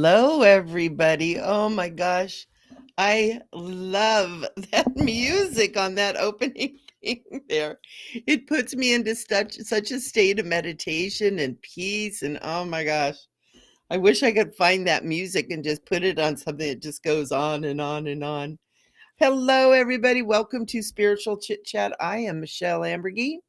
Hello, everybody. Oh my gosh. I love that music on that opening thing there. It puts me into such a state of meditation and peace. And oh my gosh, I wish I could find that music and just put it on something that just goes on and on and on. Hello, everybody. Welcome to Spiritual Chit Chat. I am Michele Amburgey.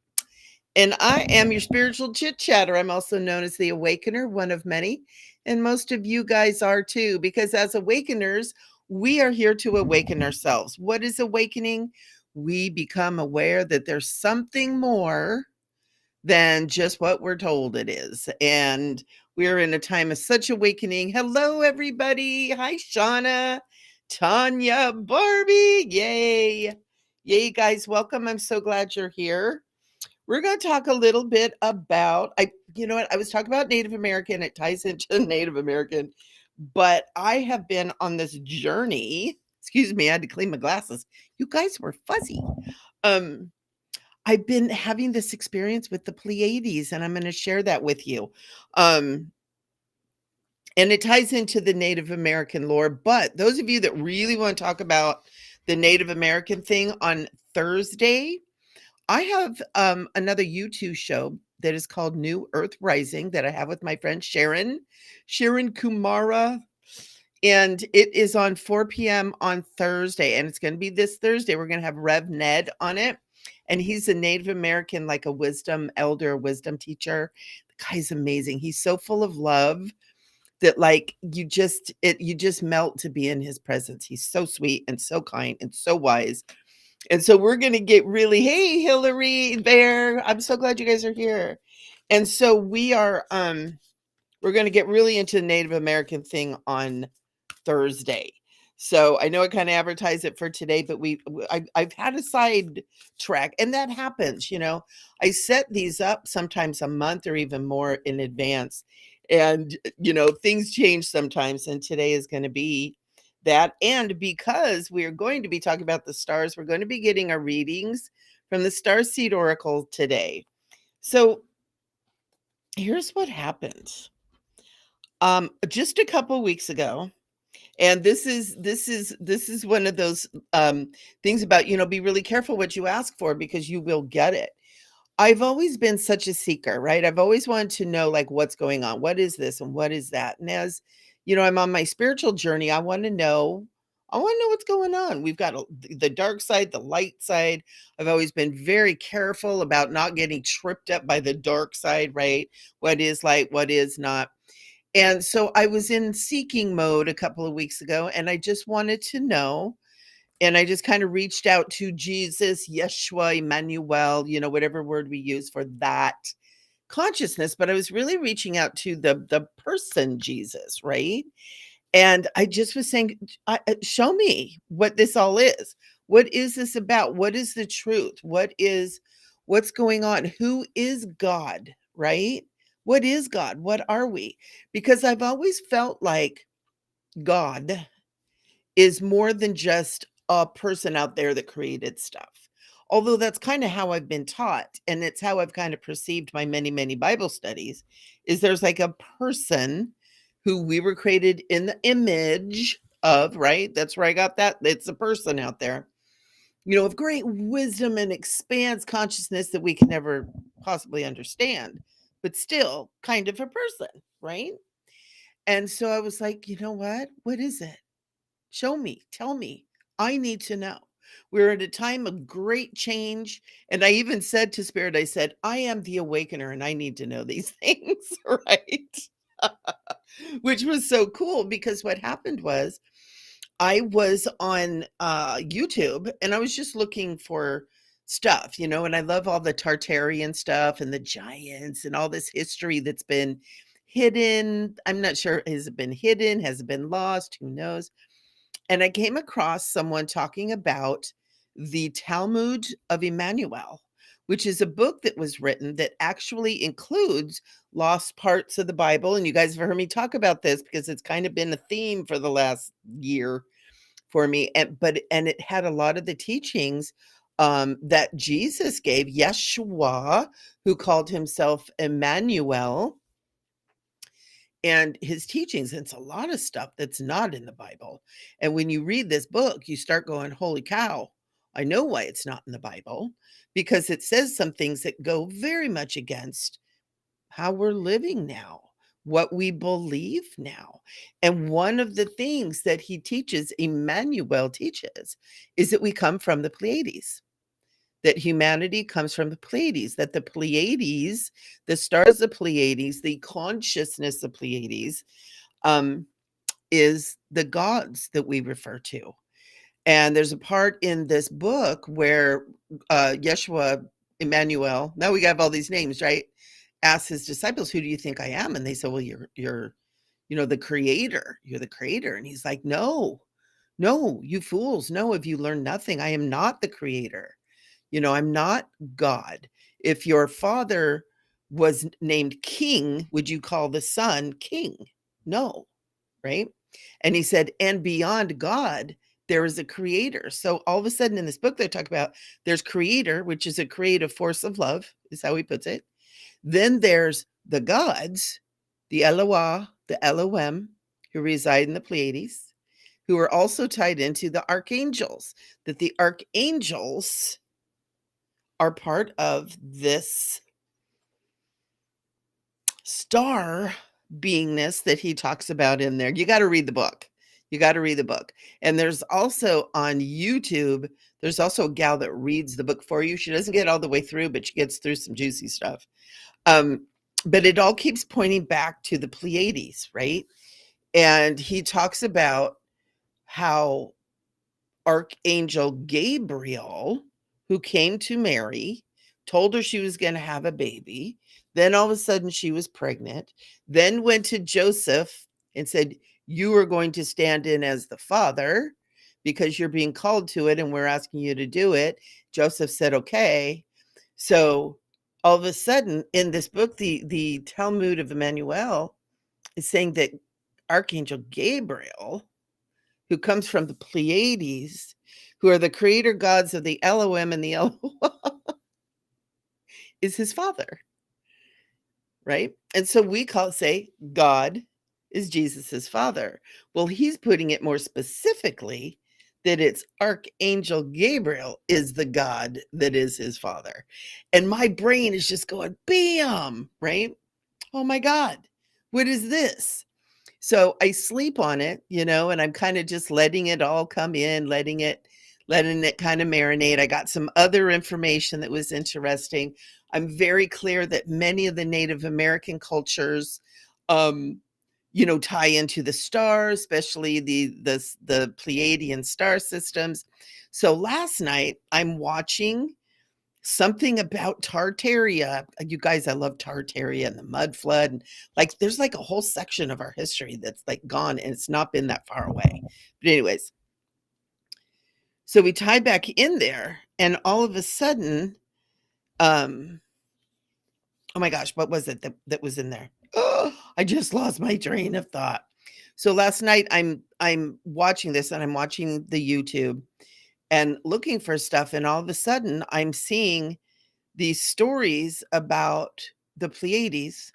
And I am your spiritual chit chatter. I'm also known as the Awakener, one of many. And most of you guys are too, because as awakeners, we are here to awaken ourselves. What is awakening? We become aware that there's something more than just what we're told it is. And we're in a time of such awakening. Hello, everybody. Hi, Shauna, Tanya, Barbie. Yay. Yay, guys. Welcome. I'm so glad you're here. We're going to talk a little bit about, you know what, I was talking about Native American. It ties into Native American, but I have been on this journey. Excuse me, I had to clean my glasses. You guys were fuzzy. Um, I've been having this experience with the Pleiades, and I'm going to share that with you. Um, and it ties into the Native American lore. But those of you that really want to talk about the Native American thing on Thursday, I have another YouTube show that is called New Earth Rising that I have with my friend Sharon Kumara. And it is on 4 p.m. on Thursday. And it's going to be this Thursday. We're going to have Rev Ned on it. And he's a Native American, like a wisdom elder, wisdom teacher. The guy's amazing. He's so full of love that like you just melt to be in his presence. He's so sweet and so kind and so wise. And so we're going to get really, hey, Hillary, Bear. I'm so glad you guys are here. And so we're going to get really into the Native American thing on Thursday. So I know I kind of advertised it for today, but I've had a side track, and that happens. I set these up sometimes a month or even more in advance, and things change sometimes. And today is going to be that. And because we are going to be talking about the stars, we're going to be getting our readings from the Starseed Oracle today. So here's what happened. Just a couple weeks ago, and this is one of those things about, be really careful what you ask for because you will get it. I've always been such a seeker, right? I've always wanted to know like what's going on. What is this and what is that? And as I'm on my spiritual journey, I want to know what's going on. We've got the dark side, the light side. I've always been very careful about not getting tripped up by the dark side, right? What is light, what is not. And so I was in seeking mode a couple of weeks ago, and I just wanted to know. And I just kind of reached out to Jesus, Yeshua, Emmanuel, whatever word we use for that consciousness. But I was really reaching out to the person Jesus, right? And I just was saying, show me what this all is. What is this about? What is the truth? What's going on? Who is God, right? What is God? What are we? Because I've always felt like God is more than just a person out there that created stuff. Although that's kind of how I've been taught, and it's how I've kind of perceived my many, many Bible studies, is there's like a person who we were created in the image of, right? That's where I got that. It's a person out there, of great wisdom and expanse consciousness that we can never possibly understand, but still kind of a person, right? And so I was like, you know what? What is it? Show me, tell me. I need to know. We're at a time of great change. And I even said to Spirit, I said, I am the awakener and I need to know these things, right? Which was so cool because what happened was I was on YouTube and I was just looking for stuff, and I love all the Tartarian stuff and the giants and all this history that's been hidden. I'm not sure, has it been hidden? Has it been lost? Who knows? And I came across someone talking about the Talmud of Emmanuel, which is a book that was written that actually includes lost parts of the Bible. And you guys have heard me talk about this because it's kind of been a theme for the last year for me. And it had a lot of the teachings that Jesus gave, Yeshua, who called himself Emmanuel. and his teachings. It's a lot of stuff that's not in the Bible. And when you read this book, you start going, holy cow, I know why it's not in the Bible, because it says some things that go very much against how we're living now, what we believe now. And one of the things that he teaches, Emmanuel teaches, is that we come from the Pleiades, that humanity comes from the Pleiades, that the Pleiades, the stars of Pleiades, the consciousness of Pleiades, is the gods that we refer to. And there's a part in this book where Yeshua, Emmanuel, now we have all these names, right? Asks his disciples, who do you think I am? And they say, well, you're, the creator. You're the creator. And he's like, no, you fools. No, have you learned nothing? I am not the creator. I'm not God. If your father was named king, would you call the son king? No, right? And he said, and beyond God, there is a creator. So all of a sudden in this book, they talk about there's creator, which is a creative force of love, is how he puts it. Then there's the gods, the Eloah, the Elohim, who reside in the Pleiades, who are also tied into the archangels, that the archangels are part of this star beingness that he talks about in there. You got to read the book. And there's also on YouTube, there's also a gal that reads the book for you. She doesn't get all the way through, but she gets through some juicy stuff. But it all keeps pointing back to the Pleiades, right? And he talks about how Archangel Gabriel, who came to Mary, told her she was going to have a baby. Then all of a sudden she was pregnant, then went to Joseph and said, you are going to stand in as the father because you're being called to it and we're asking you to do it. Joseph said, okay. So all of a sudden in this book, the Talmud of Emmanuel is saying that Archangel Gabriel, who comes from the Pleiades, who are the creator gods of the Elohim and the Eloah, is his father, right? And so we say God is Jesus's father. Well, he's putting it more specifically that it's Archangel Gabriel is the God that is his father. And my brain is just going, bam, right? Oh my God, what is this? So I sleep on it, and I'm kind of just letting it all come in, letting it kind of marinate. I got some other information that was interesting. I'm very clear that many of the Native American cultures, tie into the stars, especially the Pleiadian star systems. So last night I'm watching something about Tartaria. You guys, I love Tartaria and the mud flood. And there's a whole section of our history that's gone and it's not been that far away. But anyways, so we tied back in there and all of a sudden, oh my gosh, what was it that was in there? Oh, I just lost my train of thought. So last night I'm watching this and I'm watching the YouTube and looking for stuff. And all of a sudden I'm seeing these stories about the Pleiades,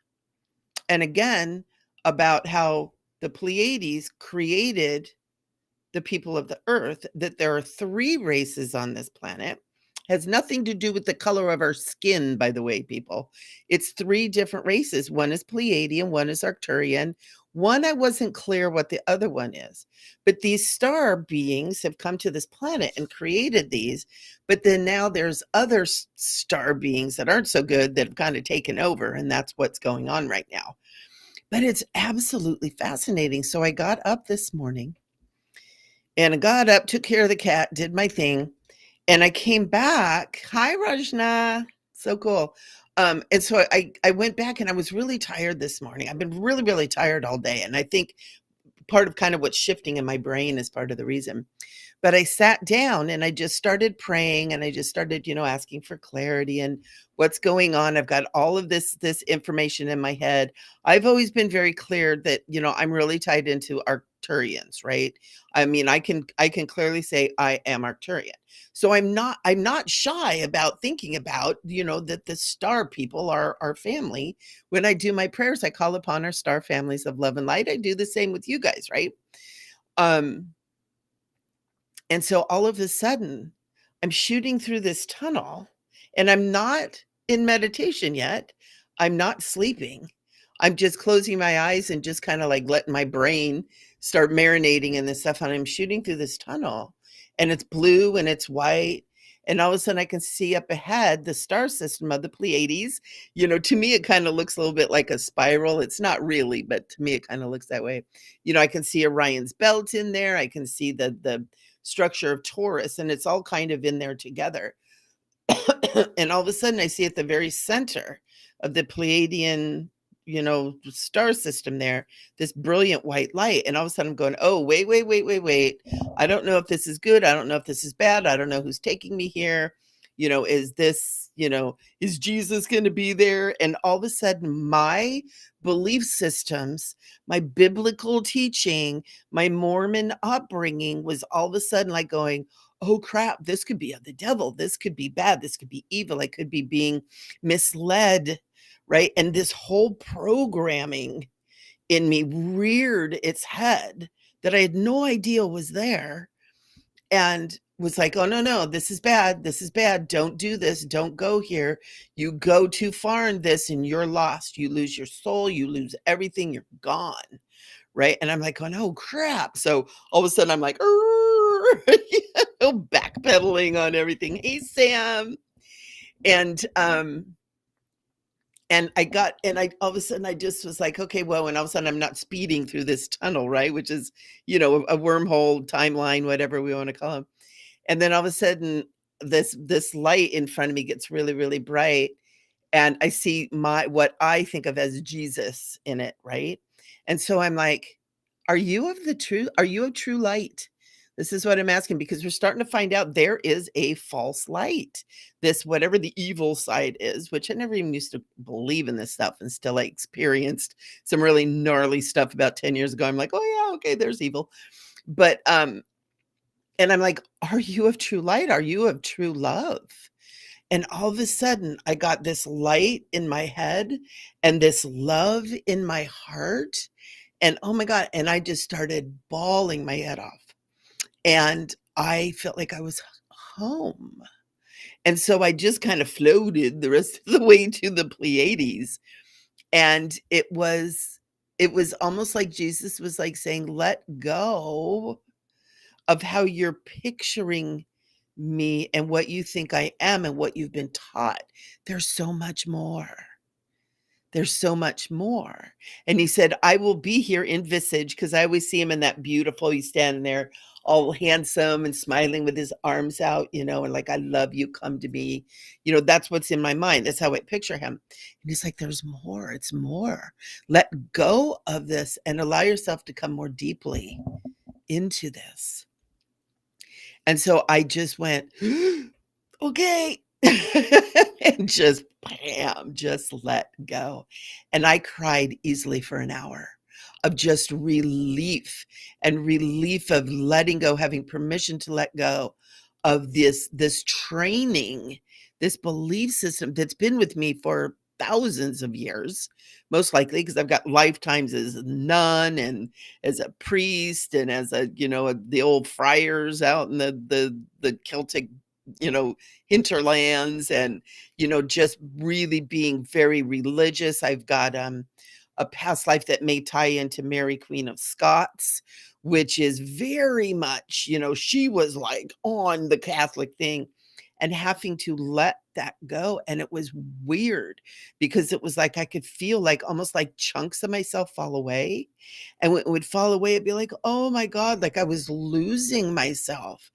and again, about how the Pleiades created the people of the earth, that there are 3 races on this planet. Has nothing to do with the color of our skin, by the way, people. It's 3 different races. One is Pleiadian, one is Arcturian. One, I wasn't clear what the other one is. But these star beings have come to this planet and created these. But then now there's other star beings that aren't so good that have kind of taken over. And that's what's going on right now. But it's absolutely fascinating. So I got up this morning and I got up, took care of the cat, did my thing. And I came back. Hi, Rajna. So cool. And so I went back and I was really tired this morning. I've been really, really tired all day. And I think part of kind of what's shifting in my brain is part of the reason. But I sat down and I just started praying and I just started, asking for clarity and what's going on. I've got all of this information in my head. I've always been very clear that, I'm really tied into Arcturians, right? I mean, I can clearly say I am Arcturian. So I'm not shy about thinking about, that the star people are our family. When I do my prayers, I call upon our star families of love and light. I do the same with you guys, right? Um, and so all of a sudden, I'm shooting through this tunnel and I'm not in meditation yet. I'm not sleeping. I'm just closing my eyes and just kind of like letting my brain start marinating in this stuff. And I'm shooting through this tunnel and it's blue and it's white. And all of a sudden I can see up ahead the star system of the Pleiades. To me, it kind of looks a little bit like a spiral. It's not really, but to me, it kind of looks that way. I can see Orion's belt in there. I can see the structure of Taurus, and it's all kind of in there together. And all of a sudden I see at the very center of the Pleiadian, star system there, this brilliant white light. And all of a sudden I'm going, oh, wait, wait, wait, wait, wait. I don't know if this is good. I don't know if this is bad. I don't know who's taking me here. Is this, is Jesus going to be there? And all of a sudden my belief systems, my biblical teaching, my Mormon upbringing was all of a sudden like going, oh crap, this could be of the devil. This could be bad. This could be evil. I could be being misled, right? And this whole programming in me reared its head that I had no idea was there and was like, oh, no, no, this is bad. This is bad. Don't do this. Don't go here. You go too far in this and you're lost. You lose your soul. You lose everything. You're gone. Right. And I'm like, oh, crap. So all of a sudden I'm like, backpedaling on everything. Hey, Sam. And all of a sudden I just was like, okay, well, and all of a sudden I'm not speeding through this tunnel, right? Which is, a wormhole, timeline, whatever we want to call them. And then all of a sudden this light in front of me gets really, really bright. And I see what I think of as Jesus in it, right? And so I'm like, are you of true light? This is what I'm asking, because we're starting to find out there is a false light. This, whatever the evil side is, which I never even used to believe in this stuff, and still I experienced some really gnarly stuff about 10 years ago. I'm like, oh yeah, okay, there's evil. But and I'm like, are you of true light? Are you of true love? And all of a sudden, I got this light in my head and this love in my heart. And oh my God, and I just started bawling my head off. And I felt like I was home. And so I just kind of floated the rest of the way to the Pleiades. And it was almost like Jesus was like saying, let go of how you're picturing me and what you think I am and what you've been taught. There's so much more. There's so much more. And he said, I will be here in visage, because I always see him in that beautiful, he's standing there all handsome and smiling with his arms out, and like, I love you, come to me. That's what's in my mind. That's how I picture him. And he's like, there's more. It's more. Let go of this and allow yourself to come more deeply into this. And so I just went, okay. And just bam, just let go. And I cried easily for an hour of just relief of letting go, having permission to let go of this training, this belief system that's been with me for thousands of years, most likely, because I've got lifetimes as a nun and as a priest and as the old friars out in the Celtic, hinterlands, and, just really being very religious. I've got a past life that may tie into Mary, Queen of Scots, which is very much, she was like on the Catholic thing, and having to let that go. And it was weird because it was like I could feel like almost like chunks of myself fall away. And when it would fall away, it'd be like, oh my God, like I was losing myself.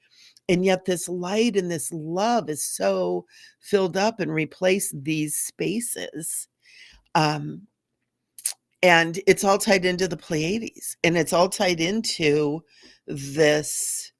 And yet this light and this love is so filled up and replaced these spaces. And it's all tied into the Pleiades, and it's all tied into this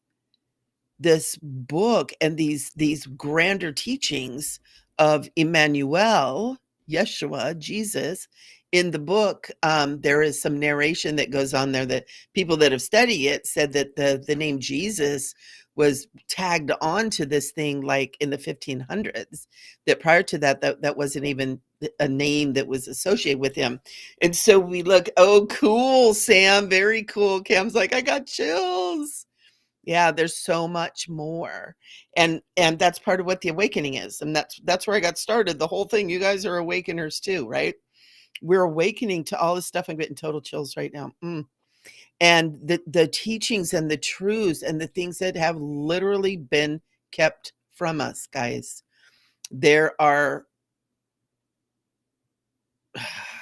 book and these grander teachings of Emmanuel, Yeshua, Jesus, in the book, there is some narration that goes on there that people that have studied it said that the name Jesus was tagged on to this thing like in the 1500s, that prior to that, that wasn't even a name that was associated with him. And so we look, oh, cool, Sam, very cool. Cam's like, I got chills. Yeah, there's so much more. And that's part of what the awakening is. And that's where I got started. The whole thing. You guys are awakeners too, right? We're awakening to all this stuff. I'm getting total chills right now. And the teachings and the truths and the things that have literally been kept from us, guys. There are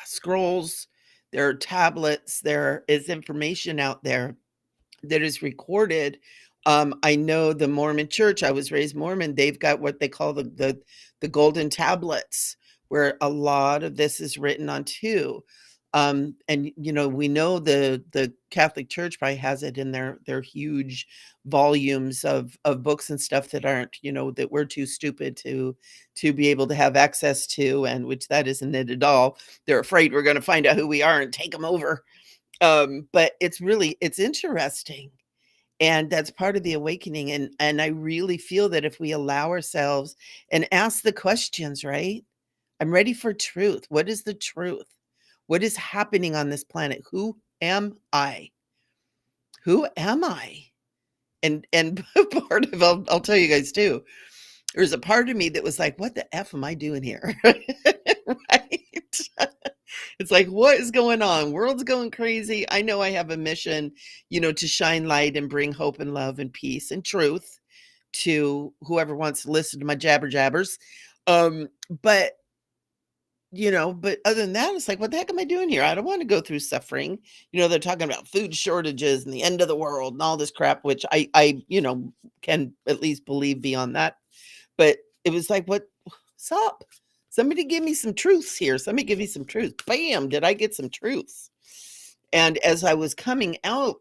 scrolls, there are tablets, there is information out there that is recorded. I know the Mormon Church, I was raised Mormon, they've got what they call the golden tablets, where a lot of this is written on too. And we know the Catholic Church probably has it in their huge volumes of books and stuff that aren't, that we're too stupid to be able to have access to, and which that isn't it at all. They're afraid we're going to find out who we are and take them over. But it's interesting. And that's part of the awakening. And I really feel that if we allow ourselves and ask the questions, right? I'm ready for truth. What is the truth? What is happening on this planet? Who am I? Who am I? And part of I'll tell you guys too. There's a part of me that was like, what the F am I doing here? Right? It's like, what is going on? World's going crazy. I know I have a mission, to shine light and bring hope and love and peace and truth to whoever wants to listen to my jabber jabbers. But but other than that, it's like, what the heck am I doing here? I don't want to go through suffering. They're talking about food shortages and the end of the world and all this crap, which I can at least believe beyond that. But it was like, what's up? Somebody give me some truths here. Somebody give me some truth. Bam, did I get some truths? And as I was coming out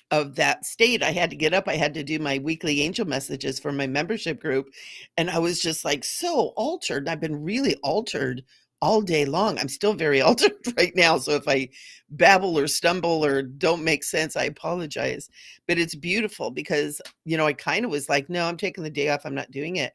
of that state, I had to get up. I had to do my weekly angel messages for my membership group. And I was just like so altered. I've been really altered all day long. I'm still very altered right now. So if I babble or stumble or don't make sense, I apologize. But it's beautiful because, I kind of was like, no, I'm taking the day off. I'm not doing it.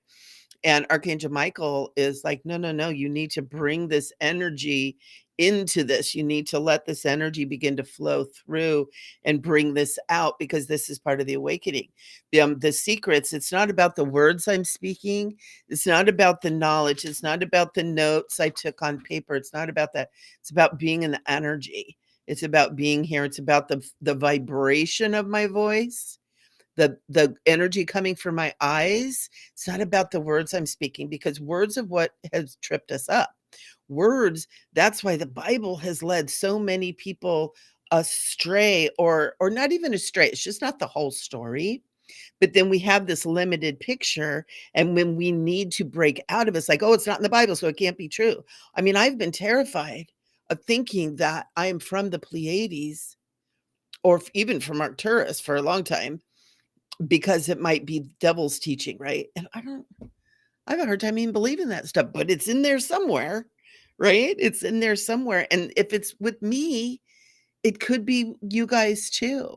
And Archangel Michael is like, no, you need to bring this energy into this. You need to let this energy begin to flow through and bring this out, because this is part of the awakening. The secrets, it's not about the words I'm speaking. It's not about the knowledge. It's not about the notes I took on paper. It's not about that. It's about being in the energy. It's about being here. It's about the vibration of my voice, the energy coming from my eyes. It's not about the words I'm speaking, because words are what has tripped us up. Words, that's why the Bible has led so many people astray, or not even astray. It's just not the whole story. But then we have this limited picture, and when we need to break out of it, it's like, oh, it's not in the Bible, so it can't be true. I mean, I've been terrified of thinking that I am from the Pleiades, or even from Arcturus for a long time, because it might be devil's teaching, right? And I have a hard time even believing that stuff, but it's in there somewhere, right? It's in there somewhere. And if it's with me, it could be you guys too.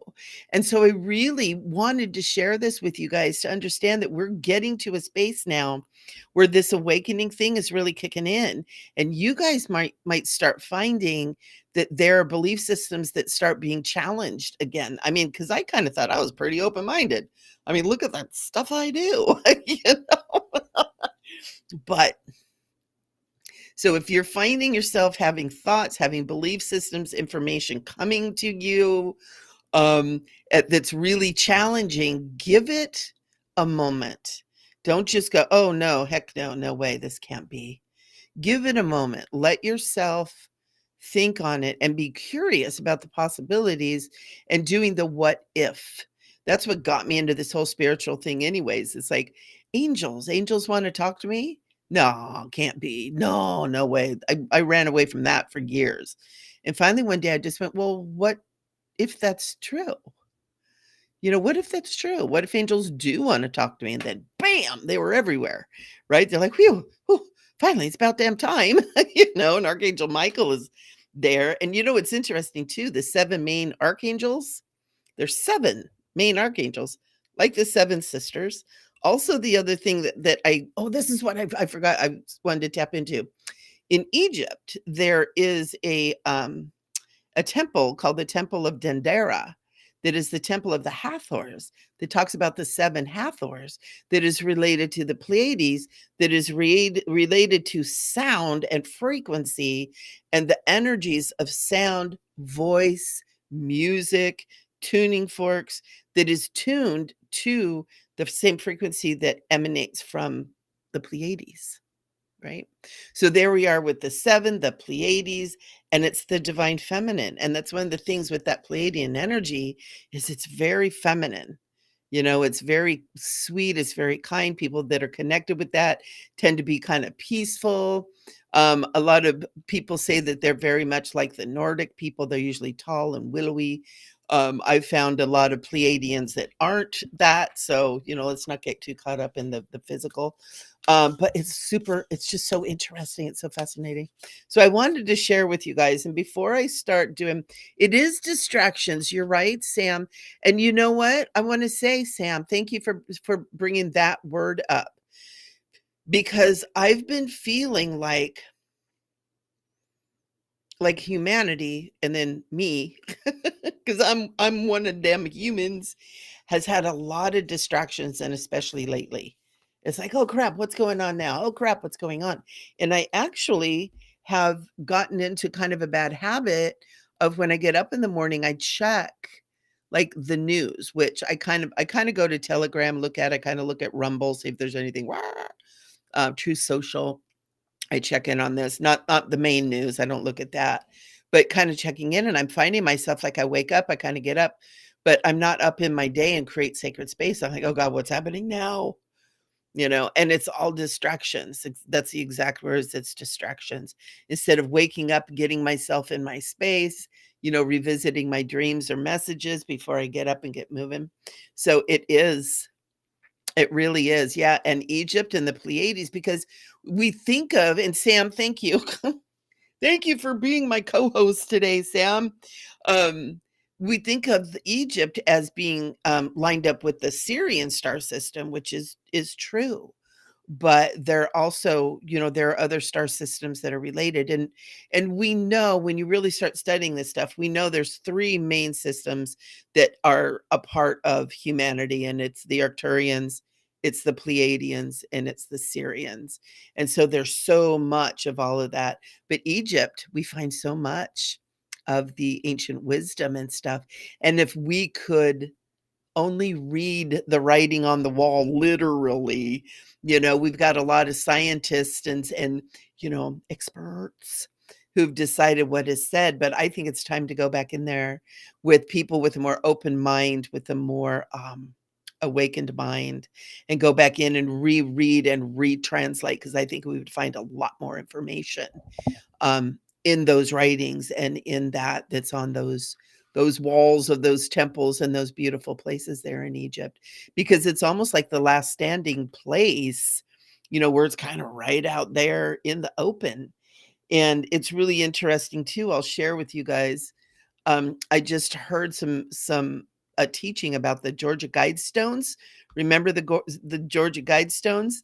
And so I really wanted to share this with you guys to understand that we're getting to a space now where this awakening thing is really kicking in. And you guys might start finding that there are belief systems that start being challenged again. I mean, because I kind of thought I was pretty open-minded. I mean, look at that stuff I do, But so if you're finding yourself having thoughts, having belief systems, information coming to you, that's really challenging, give it a moment. Don't just go, oh no, heck no way, this can't be. Give it a moment. Let yourself think on it and be curious about the possibilities and doing the what if. That's what got me into this whole spiritual thing anyways. It's like, angels want to talk to me? No, can't be. No way. I ran away from that for years. And finally one day I just went, well, what if that's true? What if that's true? What if angels do want to talk to me? And then bam, they were everywhere, right? They're like, whew, finally, it's about damn time, and Archangel Michael is there. And it's interesting too, the 7 main archangels, there's 7 main archangels, like the 7 sisters. Also, the other thing this is what I forgot I wanted to tap into. In Egypt, there is a temple called the Temple of Dendera, that is the temple of the Hathors, that talks about the 7 Hathors, that is related to the Pleiades, that is related to sound and frequency and the energies of sound, voice, music, tuning forks, that is tuned to the same frequency that emanates from the Pleiades. Right? So there we are with the 7, the Pleiades, and it's the divine feminine. And that's one of the things with that Pleiadian energy is it's very feminine. It's very sweet, it's very kind. People that are connected with that tend to be kind of peaceful. A lot of people say that they're very much like the Nordic people. They're usually tall and willowy. I've found a lot of Pleiadians that aren't that. So, let's not get too caught up in the physical. But it's just so interesting. It's so fascinating. So I wanted to share with you guys. And before I start doing, it is distractions. You're right, Sam. And you know what? I want to say, Sam, thank you for bringing that word up, because I've been feeling like humanity, and then me, because I'm one of them humans, has had a lot of distractions, and especially lately. It's like, oh crap, what's going on now? Oh crap, what's going on? And I actually have gotten into kind of a bad habit of, when I get up in the morning, I check like the news, which I kind of go to Telegram, I kind of look at Rumble, see if there's anything, Truth Social. I check in on this, not the main news. I don't look at that, but kind of checking in. And I'm finding myself, like, I wake up, I kind of get up, but I'm not up in my day and create sacred space. I'm like, oh God, what's happening now? And it's all distractions. That's the exact words. It's distractions. Instead of waking up, getting myself in my space, revisiting my dreams or messages before I get up and get moving. So it really is. Yeah. And Egypt and the Pleiades, because we think of, and Sam, thank you. Thank you for being my co-host today, Sam. We think of Egypt as being lined up with the Syrian star system, which is true. But there also, there are other star systems that are related. And we know, when you really start studying this stuff, we know there's 3 main systems that are a part of humanity, and it's the Arcturians, it's the Pleiadians, and it's the Syrians. And so there's so much of all of that. But Egypt, we find so much of the ancient wisdom and stuff. And if we could only read the writing on the wall, literally, we've got a lot of scientists and experts who've decided what is said. But I think it's time to go back in there with people with a more open mind, with a more awakened mind, and go back in and reread and retranslate, because I think we would find a lot more information in those writings, and in that's on those walls of those temples and those beautiful places there in Egypt, because it's almost like the last standing place, where it's kind of right out there in the open. And it's really interesting too. I'll share with you guys. I just heard some a teaching about the Georgia Guidestones. Remember the Georgia Guidestones?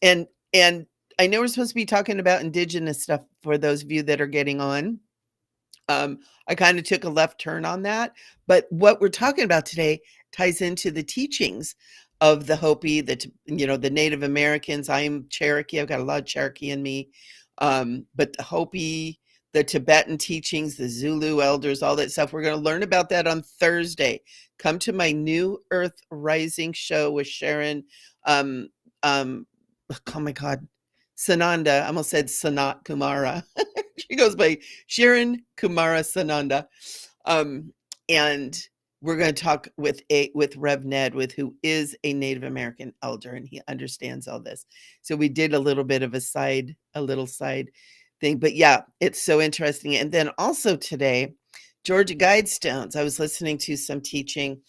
And I know we're supposed to be talking about indigenous stuff for those of you that are getting on. I kind of took a left turn on that, but what we're talking about today ties into the teachings of the Hopi, the Native Americans. I am Cherokee. I've got a lot of Cherokee in me. But the Hopi, the Tibetan teachings, the Zulu elders, all that stuff. We're going to learn about that on Thursday. Come to my New Earth Rising show with Sharon. Oh my God. Sananda. I almost said Sanatkumara. She goes by Sharon Kumara Sananda. And we're going to talk with Rev Ned, who is a Native American elder, and he understands all this. So we did a little bit of a little side thing, but yeah, it's so interesting. And then also today, Georgia Guidestones, I was listening to some teaching,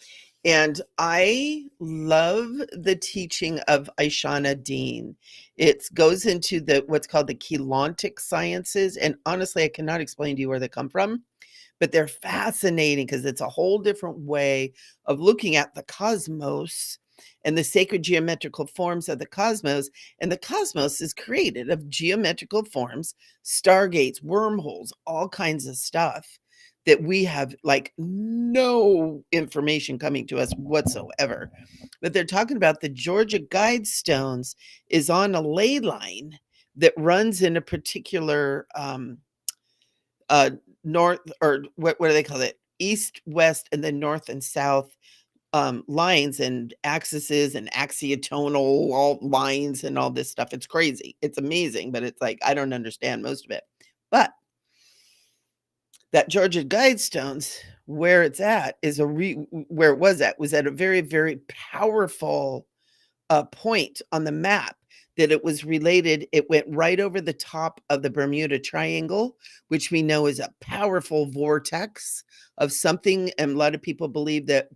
And I love the teaching of Aishana Dean. It goes into the what's called the Keylontic sciences. And honestly, I cannot explain to you where they come from, but they're fascinating because it's a whole different way of looking at the cosmos and the sacred geometrical forms of the cosmos. And the cosmos is created of geometrical forms, stargates, wormholes, all kinds of stuff that we have like no information coming to us whatsoever. But they're talking about the Georgia Guidestones is on a ley line that runs in a particular uh north, or what do they call it, east, west, and then north and south lines and axes and axiotonal all lines and all this stuff. It's crazy, it's amazing, but it's like I don't understand most of it. But that Georgia Guidestones, where it's at is where it was at a very, very powerful point on the map, that it was related. It went right over the top of the Bermuda Triangle, which we know is a powerful vortex of something. And a lot of people believe that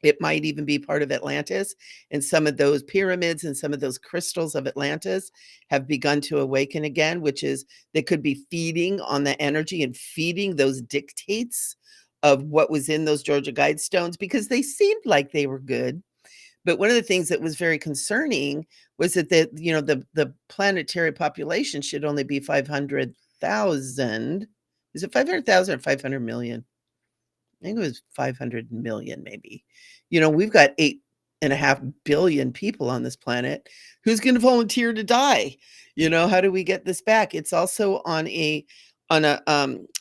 it might even be part of Atlantis. And some of those pyramids and some of those crystals of Atlantis have begun to awaken again, which is they could be feeding on the energy and feeding those dictates of what was in those Georgia Guidestones, because they seemed like they were good. But one of the things that was very concerning was that the planetary population should only be 500,000. Is it 500,000 or 500 million? I think it was 500 million, maybe. We've got 8.5 billion people on this planet. Who's going to volunteer to die? How do we get this back? It's also on a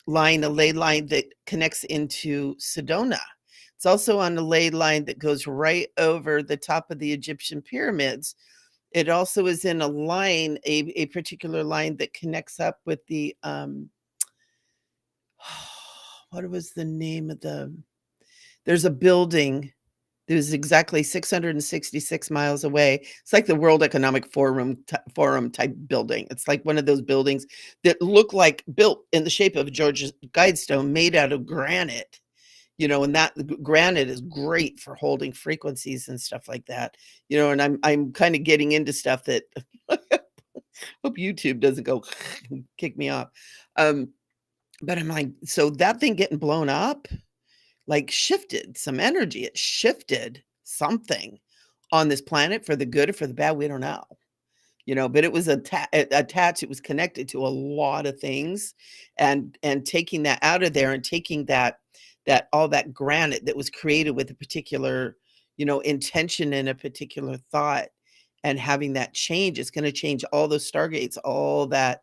line, a ley line that connects into Sedona. It's also on a ley line that goes right over the top of the Egyptian pyramids. It also is in a line, a particular line that connects up with the what was the name of there's a building that was exactly 666 miles away. It's like the World Economic Forum type building. It's like one of those buildings that look like built in the shape of a Georgia Guidestone made out of granite. And that granite is great for holding frequencies and stuff like that. And I'm kind of getting into stuff that hope YouTube doesn't go kick me off. But I'm like, so that thing getting blown up, like, shifted some energy. It shifted something on this planet for the good or for the bad. We don't know, but it was attached. It was connected to a lot of things, and taking that out of there and taking that all that granite that was created with a particular, intention and a particular thought, and having that change, it's going to change all those stargates, all that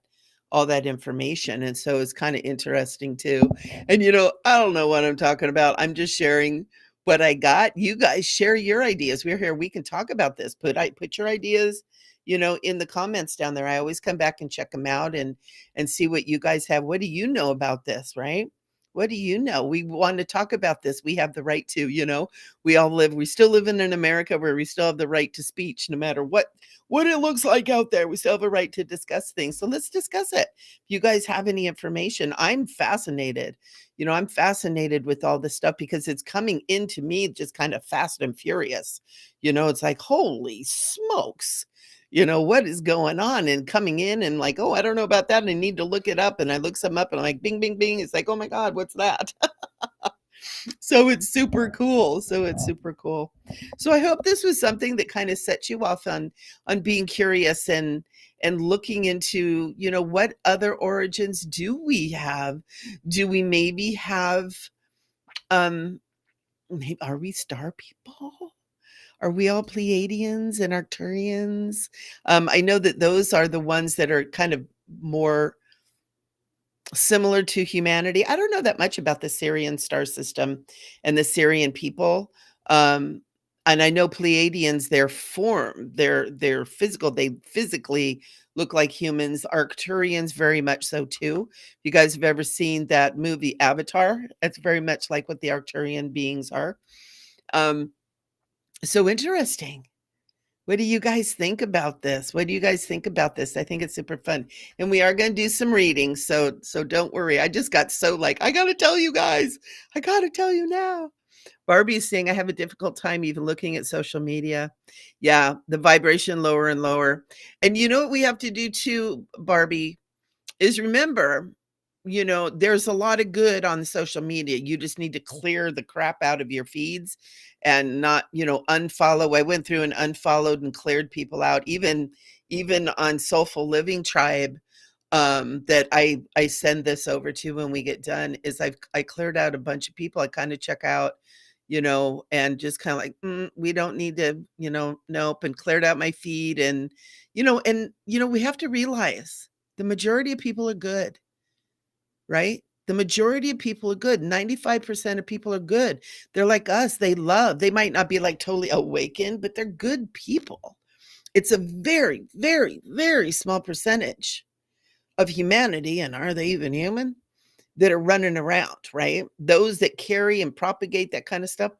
information. And so it's kind of interesting too. And I don't know what I'm talking about. I'm just sharing what I got. You guys share your ideas. We're here. We can talk about this. Put your ideas, in the comments down there. I always come back and check them out and see what you guys have. What do you know about this, right? What do you know? We want to talk about this. We have the right to, we still live in America where we still have the right to speech, no matter what it looks like out there. We still have a right to discuss things. So let's discuss it. If you guys have any information, I'm fascinated. I'm fascinated with all this stuff because it's coming into me just kind of fast and furious. It's like, holy smokes. What is going on, and coming in and like, oh, I don't know about that. And I need to look it up. And I look some up and I'm like, bing, bing, bing. It's like, oh my God, what's that? So it's super cool. So I hope this was something that kind of set you off on being curious and looking into, what other origins do we have? Do we maybe have, are we star people? Are we all Pleiadians and Arcturians? I know that those are the ones that are kind of more similar to humanity. I don't know that much about the Syrian star system and the Syrian people. And I know Pleiadians, their form, their physical, they physically look like humans. Arcturians, very much so too. If you guys have ever seen that movie Avatar, it's very much like what the Arcturian beings are. So interesting. What do you guys think about this? What do you guys think about this? I think it's super fun. And we are going to do some reading. So don't worry. I just got so like, I got to tell you guys. I got to tell you now. Barbie's saying, I have a difficult time even looking at social media. Yeah, the vibration lower and lower. And you know what we have to do too, Barbie, is remember, there's a lot of good on social media. You just need to clear the crap out of your feeds and not, unfollow. I went through and unfollowed and cleared people out, even on Soulful Living Tribe, that I send this over to when we get done, is I cleared out a bunch of people. I kind of check out, and just kind of like, we don't need to, nope, and cleared out my feed. And, we have to realize the majority of people are good, right? The majority of people are good. 95% of people are good. They're like us. They might not be like totally awakened, but they're good people. It's a very, very, very small percentage of humanity, and are they even human, that are running around, right? Those that carry and propagate that kind of stuff,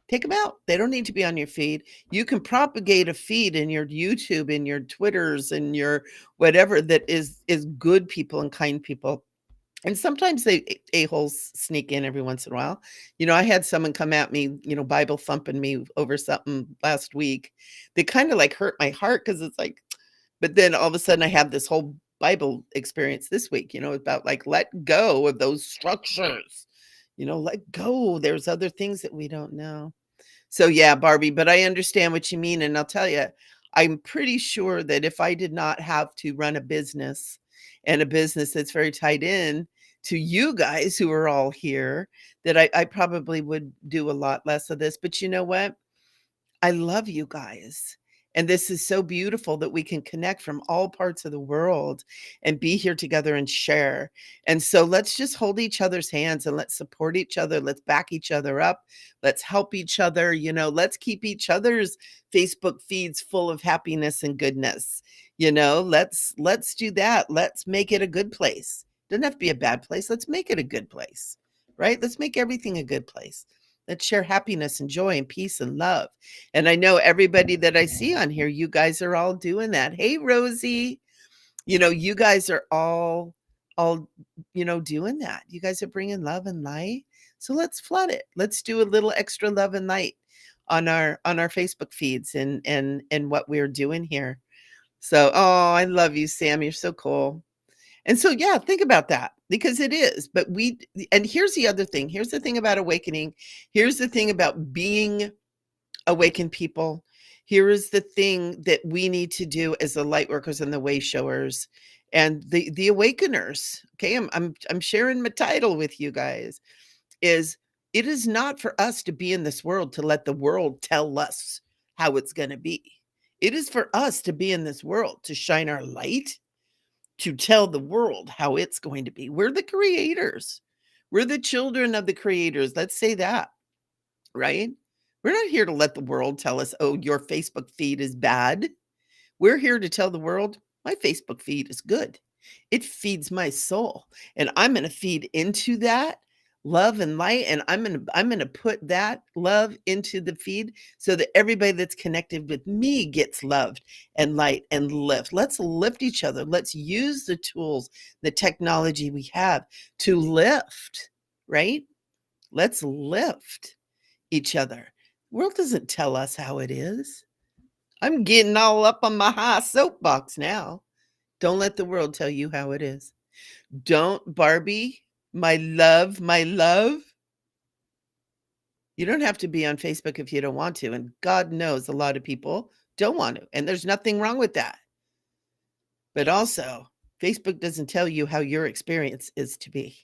take them out. They don't need to be on your feed. You can propagate a feed in your YouTube, in your Twitters, and your whatever, that is good people and kind people. And sometimes a-holes sneak in every once in a while. I had someone come at me, Bible thumping me over something last week. They kind of like hurt my heart, because it's like, but then all of a sudden I have this whole Bible experience this week, about like, let go of those structures, let go. There's other things that we don't know. So yeah, Barbie, but I understand what you mean. And I'll tell you, I'm pretty sure that if I did not have to run a business, and a business that's very tied in to you guys who are all here, that I probably would do a lot less of this. But you know what? I love you guys. And this is so beautiful that we can connect from all parts of the world and be here together and share. And so let's just hold each other's hands and let's support each other. Let's back each other up. Let's help each other. Let's keep each other's Facebook feeds full of happiness and goodness. Let's do that. Let's make it a good place. Doesn't have to be a bad place. Let's make it a good place, right? Let's make everything a good place. Let's share happiness and joy and peace and love. And I know everybody that I see on here, you guys are all doing that. Hey, Rosie, you guys are all, doing that. You guys are bringing love and light. So let's flood it. Let's do a little extra love and light on our Facebook feeds and what we're doing here. So, oh, I love you, Sam. You're so cool. And so, yeah, think about that, because it is. But and here's the other thing. Here's the thing about awakening. Here's the thing about being awakened people. Here is the thing that we need to do as the light workers and the way showers and the awakeners. Okay, I'm sharing my title with you guys. Is it is not for us to be in this world to let the world tell us how it's going to be. It is for us to be in this world to shine our light, to tell the world how it's going to be. We're the creators. We're the children of the creators. Let's say that, right? We're not here to let the world tell us, oh, your Facebook feed is bad. We're here to tell the world, my Facebook feed is good. It feeds my soul. And I'm going to feed into that love and light. And I'm going to put that love into the feed so that everybody that's connected with me gets loved and light and lift. Let's lift each other. Let's use the tools, the technology we have to lift, right? Let's lift each other. The world doesn't tell us how it is. I'm getting all up on my high soapbox now. Don't let the world tell you how it is. Don't, Barbie, my love, my love. You don't have to be on Facebook if you don't want to. And God knows a lot of people don't want to. And there's nothing wrong with that. But also, Facebook doesn't tell you how your experience is to be.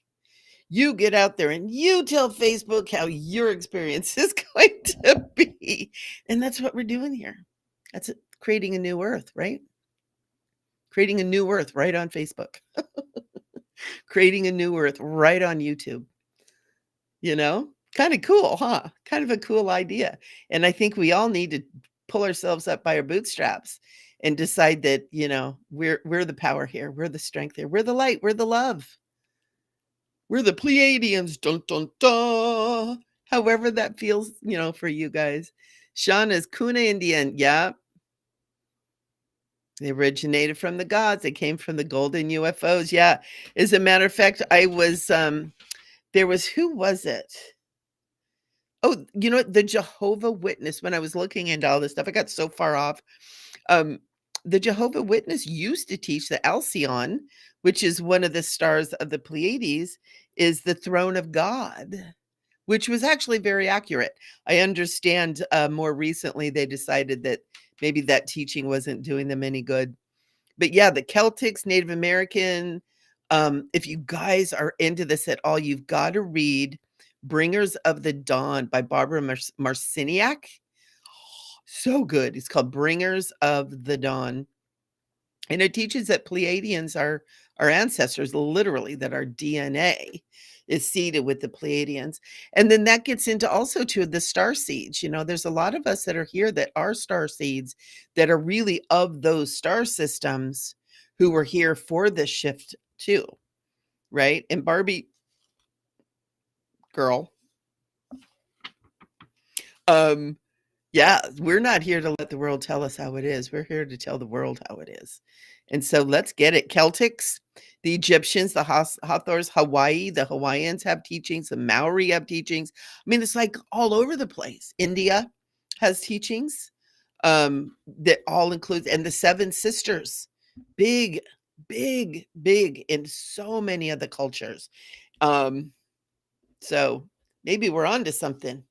You get out there and you tell Facebook how your experience is going to be. And that's what we're doing here. That's it, creating a new earth, right? Creating a new earth right on Facebook. Creating a new earth right on YouTube. Kind of cool, huh? Kind of a cool idea. And I think we all need to pull ourselves up by our bootstraps and decide that, we're the power here. We're the strength here. We're the light. We're the love. We're the Pleiadians. Dun, dun, dun. However that feels, for you guys. Shauna's Kuna Indian. Yeah. They originated from the gods. They came from the golden UFOs. Yeah. As a matter of fact, I was, who was it? Oh, you know what? The Jehovah Witness, when I was looking into all this stuff, I got so far off. Um, the Jehovah Witness used to teach that Alcyon, which is one of the stars of the Pleiades, is the throne of God, which was actually very accurate. I understand more recently they decided that maybe that teaching wasn't doing them any good. But yeah, the Celtics, Native American, if you guys are into this at all, you've got to read Bringers of the Dawn by Barbara Marciniak. So good. It's called Bringers of the Dawn. And it teaches that Pleiadians are our ancestors, literally, that our DNA is seated with the Pleiadians. And then that gets into also to the Starseeds. You know, there's a lot of us that are here that are Starseeds that are really of those star systems who were here for this shift too, right? And Barbie girl, um, yeah, we're not here to let the world tell us how it is. We're here to tell the world how it is. And so let's get it. Celtics, the Egyptians, the Hathors, Hawaii, the Hawaiians have teachings, the Maori have teachings. I mean, it's like all over the place. India has teachings that all includes, and the Seven Sisters, big, big in so many of the cultures. Um, so maybe we're on to something.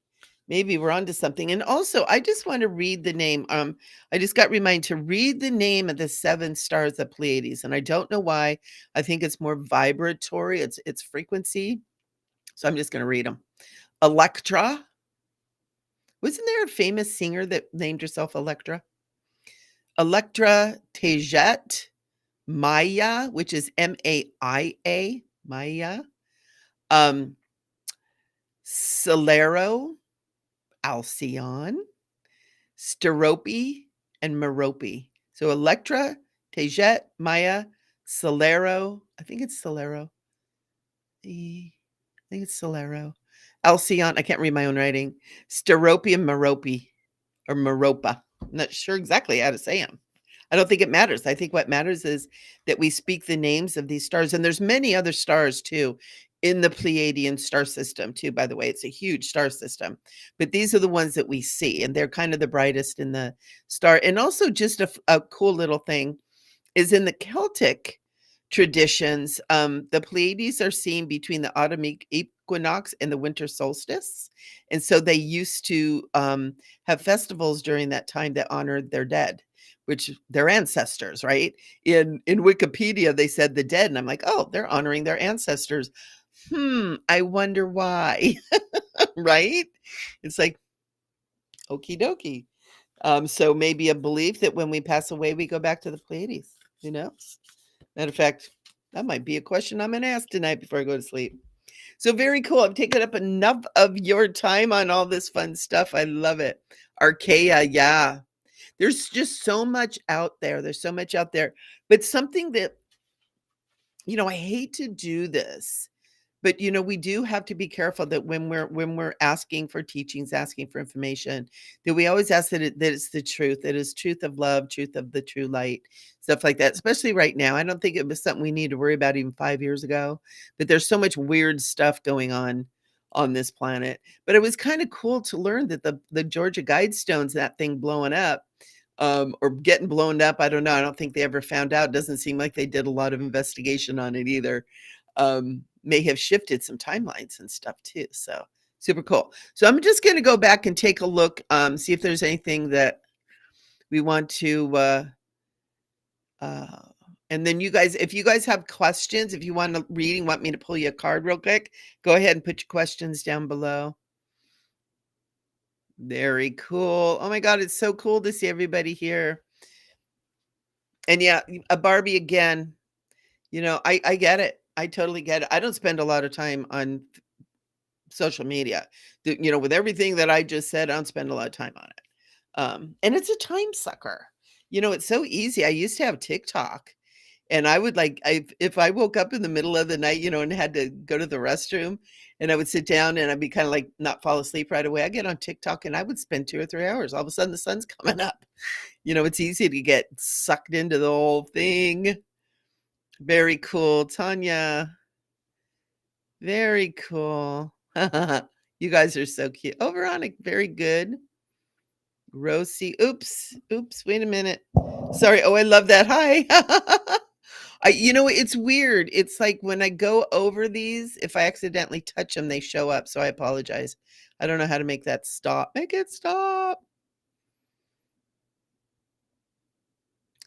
Maybe we're onto something. And also, I just want to read the name. I just got reminded to read the name of the 7 stars of Pleiades, and I don't know why. I think it's more vibratory. It's frequency. So I'm just going to read them. Electra. Wasn't there a famous singer that named herself Electra? Electra Tejet, Maya, which is Maia, Maya. Solero, Alcyon, Sterope, and Merope. So Electra, Tejet, Maya, Solero. I think it's Solero. I think it's Solero. Alcyon. I can't read my own writing. Sterope and Merope or Meropa. I'm not sure exactly how to say them. I don't think it matters. I think what matters is that we speak the names of these stars. And there's many other stars too in the Pleiadian star system too, by the way. It's a huge star system. But these are the ones that we see, and they're kind of the brightest in the star. And also just a cool little thing is in the Celtic traditions, the Pleiades are seen between the autumn equinox and the winter solstice. And so they used to have festivals during that time that honored their dead, which their ancestors, right? In Wikipedia, they said the dead. And I'm like, oh, they're honoring their ancestors. I wonder why, right? It's like, okie dokie. So maybe a belief that when we pass away, we go back to the Pleiades. Who knows? Matter of fact, that might be a question I'm going to ask tonight before I go to sleep. So very cool. I've taken up enough of your time on all this fun stuff. I love it. Archaea, yeah. There's just so much out there. There's so much out there. But something that, I hate to do this, but we do have to be careful that when we're asking for teachings, asking for information, that we always ask that it's the truth. That is truth of love, truth of the true light, stuff like that. Especially right now, I don't think it was something we need to worry about even 5 years ago. But there's so much weird stuff going on this planet. But it was kind of cool to learn that the Georgia Guidestones, that thing blowing up, or getting blown up. I don't know. I don't think they ever found out. Doesn't seem like they did a lot of investigation on it either. May have shifted some timelines and stuff too. So super cool. So I'm just going to go back and take a look, see if there's anything that we want to, and then you guys, if you guys have questions, if you want a reading, want me to pull you a card real quick, go ahead and put your questions down below. Very cool. Oh my God, it's so cool to see everybody here. And yeah, a Barbie again. I get it. I totally get it. I don't spend a lot of time on social media. With everything that I just said, I don't spend a lot of time on it. And it's a time sucker. It's so easy. I used to have TikTok, and I would if I woke up in the middle of the night, and had to go to the restroom, and I would sit down and I'd be kind of like not fall asleep right away. I get on TikTok and I would spend 2 or 3 hours. All of a sudden the sun's coming up. It's easy to get sucked into the whole thing. Very cool, Tanya. Very cool. You guys are so cute. Oh, Veronica, very good. Rosie. Oops. Wait a minute. Sorry. Oh, I love that. Hi. It's weird. It's like when I go over these, if I accidentally touch them, they show up. So I apologize. I don't know how to make that stop. Make it stop.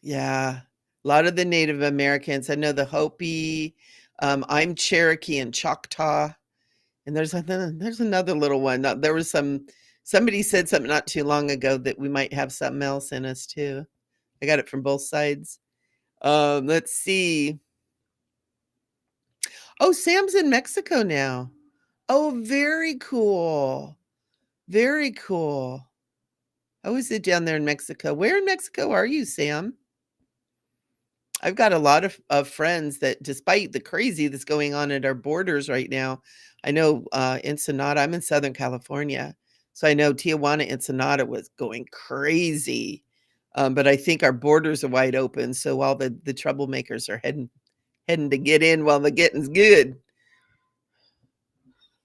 Yeah. A lot of the Native Americans. I know the Hopi. I'm Cherokee and Choctaw. And there's another little one. There was somebody said something not too long ago that we might have something else in us too. I got it from both sides. Let's see. Oh, Sam's in Mexico now. Oh, very cool. Very cool. How is it down there in Mexico? Where in Mexico are you, Sam? I've got a lot of friends that, despite the crazy that's going on at our borders right now, I know Ensenada, I'm in Southern California. So I know Tijuana, Ensenada was going crazy. But I think our borders are wide open. So all the troublemakers are heading to get in while the getting's good.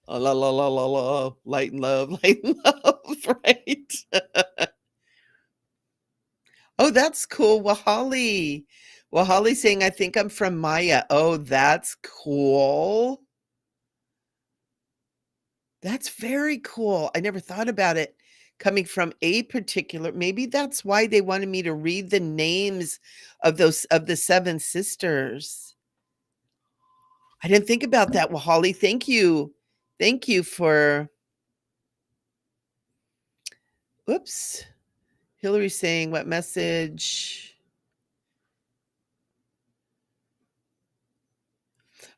Oh, la la la la la, light and love, light and love, right? Oh, that's cool. Holly's saying, I think I'm from Maya. Oh, that's cool. That's very cool. I never thought about it coming from a particular, maybe that's why they wanted me to read the names of the seven sisters. I didn't think about that. Well, Holly, thank you. Thank you for, oops. Hillary saying, what message?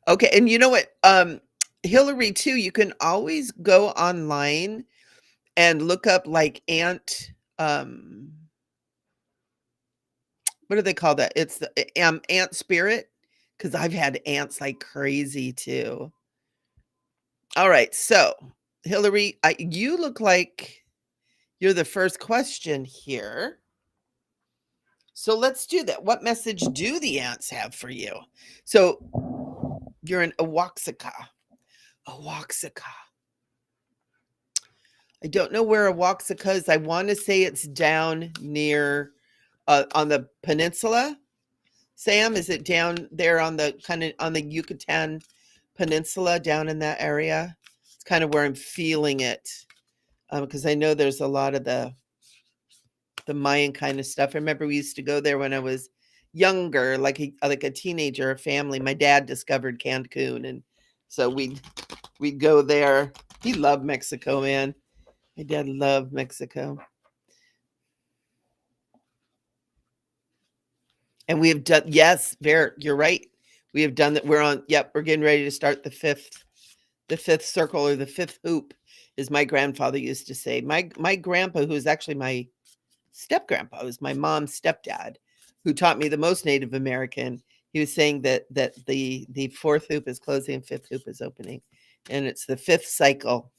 Okay, and you know what? Hillary, too, you can always go online and look up like ant, what do they call that? It's the ant spirit, because I've had ants like crazy too. All right, so Hillary, you look like you're the first question here. So let's do that. What message do the ants have for you? So you're an Awaksaka. Awaksaka. I don't know where Awaksaka is. I want to say it's down near on the peninsula. Sam, is it down there on the kind of on the Yucatan Peninsula down in that area? It's kind of where I'm feeling it, because I know there's a lot of the Mayan kind of stuff. I remember we used to go there when I was younger, like a teenager, a family. My dad discovered Cancun, and so we'd go there. He loved Mexico, man. My dad loved Mexico. And we have done, yes, you're right. We have done that. We're getting ready to start the fifth circle, or the fifth hoop, as my grandfather used to say. My grandpa, who is actually my step grandpa, was my mom's stepdad, who taught me the most Native American. He was saying that the fourth hoop is closing and fifth hoop is opening. And it's the fifth cycle.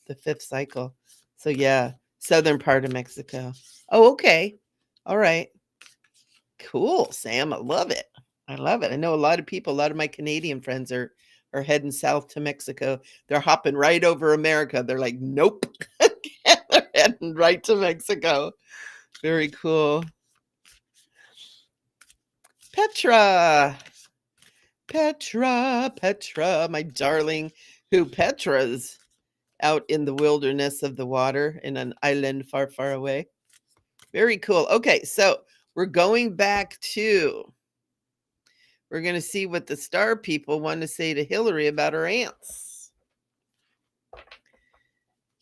So yeah, southern part of Mexico. Oh, okay. All right. Cool, Sam. I love it. I know a lot of people, a lot of my Canadian friends are heading south to Mexico. They're hopping right over America. They're like, nope. They're heading right to Mexico. Very cool. Petra, my darling, who Petra's out in the wilderness of the water in an island far, far away. Very cool. Okay, so we're going we're going to see what the star people want to say to Hillary about her ants.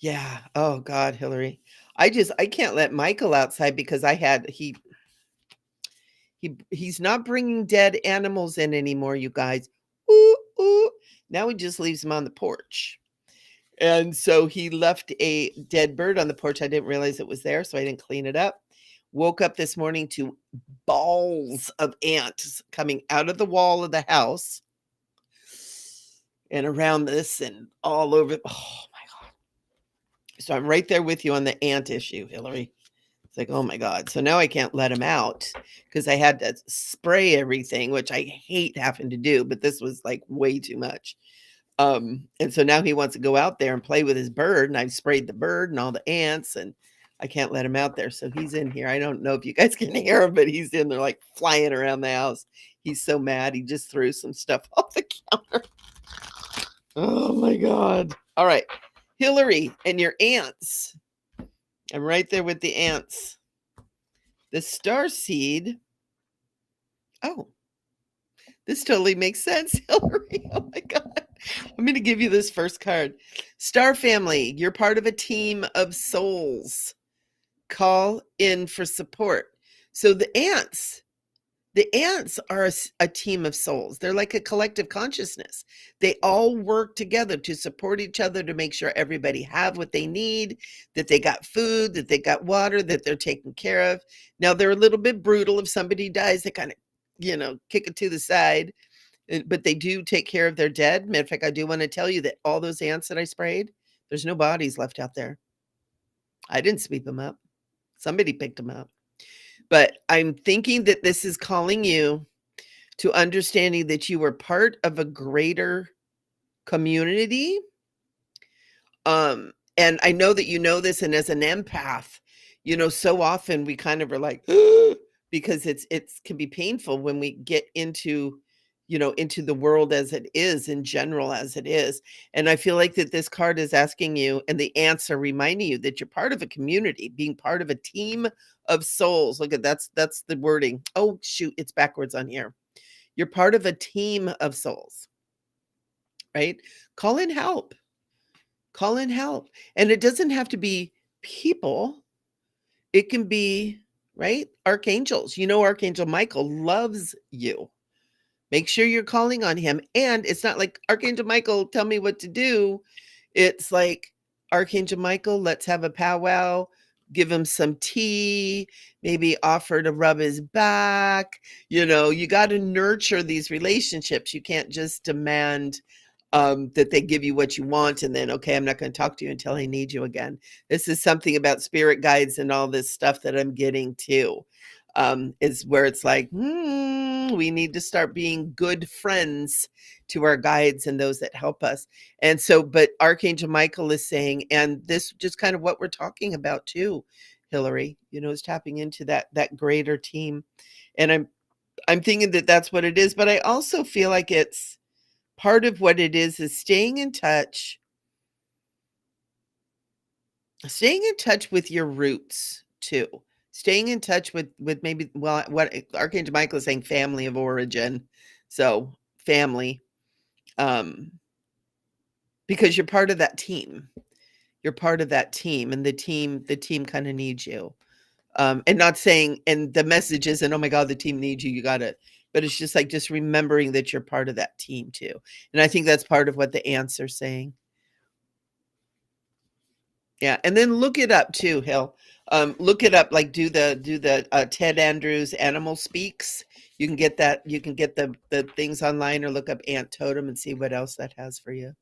Yeah. Oh God, Hillary. I can't let Michael outside because he's not bringing dead animals in anymore, you guys. Ooh, ooh. Now he just leaves them on the porch. And so he left a dead bird on the porch. I didn't realize it was there, so I didn't clean it up. Woke up this morning to balls of ants coming out of the wall of the house and around this and all over. Oh my God. So I'm right there with you on the ant issue, Hillary. It's like, oh my God. So now I can't let him out because I had to spray everything, which I hate having to do, but this was like way too much. And so now he wants to go out there and play with his bird, and I've sprayed the bird and all the ants, and I can't let him out there. So he's in here. I don't know if you guys can hear him, but he's in there like flying around the house. He's so mad. He just threw some stuff off the counter. Oh my God. All right. Hillary and your ants. I'm right there with the ants. The Starseed. Oh, this totally makes sense, Hillary. Oh my God. I'm going to give you this first card. Star family, you're part of a team of souls. Call in for support. So the ants are a team of souls. They're like a collective consciousness. They all work together to support each other, to make sure everybody have what they need, that they got food, that they got water, that they're taken care of. Now, they're a little bit brutal. If somebody dies, they kind of, kick it to the side, but they do take care of their dead. Matter of fact, I do want to tell you that all those ants that I sprayed, there's no bodies left out there. I didn't sweep them up. Somebody picked them up. But I'm thinking that this is calling you to understanding that you are part of a greater community. And I know that you know this, and as an empath, so often we kind of are like, because it can be painful when we get into the world as it is, in general as it is. And I feel like that this card is asking you, and the ants are reminding you, that you're part of a community, being part of a team of souls. Look at that's the wording. Oh shoot, it's backwards on here. You're part of a team of souls, right? Call in help. Call in help. And it doesn't have to be people. It can be, right, archangels. Archangel Michael loves you. Make sure you're calling on him. And it's not like, Archangel Michael, tell me what to do. It's like, Archangel Michael, let's have a powwow. Give him some tea, maybe offer to rub his back. You got to nurture these relationships. You can't just demand that they give you what you want, and then, okay, I'm not going to talk to you until I need you again. This is something about spirit guides and all this stuff that I'm getting to, is where it's like, we need to start being good friends to our guides and those that help us. And so, but Archangel Michael is saying, and this just kind of what we're talking about too, Hillary, is tapping into that greater team. And I'm thinking that that's what it is, but I also feel like it's part of what it is staying in touch with your roots too. Staying in touch with maybe, well, what Archangel Michael is saying, family of origin. So family, because you're part of that team. You're part of that team, and the team kind of needs you. And not saying, and the message isn't, oh my God, the team needs you, you got it. But it's just like, just remembering that you're part of that team too. And I think that's part of what the ants are saying. Yeah. And then look it up too, Hill. Look it up, like do the Ted Andrews Animal Speaks. You can get that. You can get the things online, or look up Ant Totem and see what else that has for you.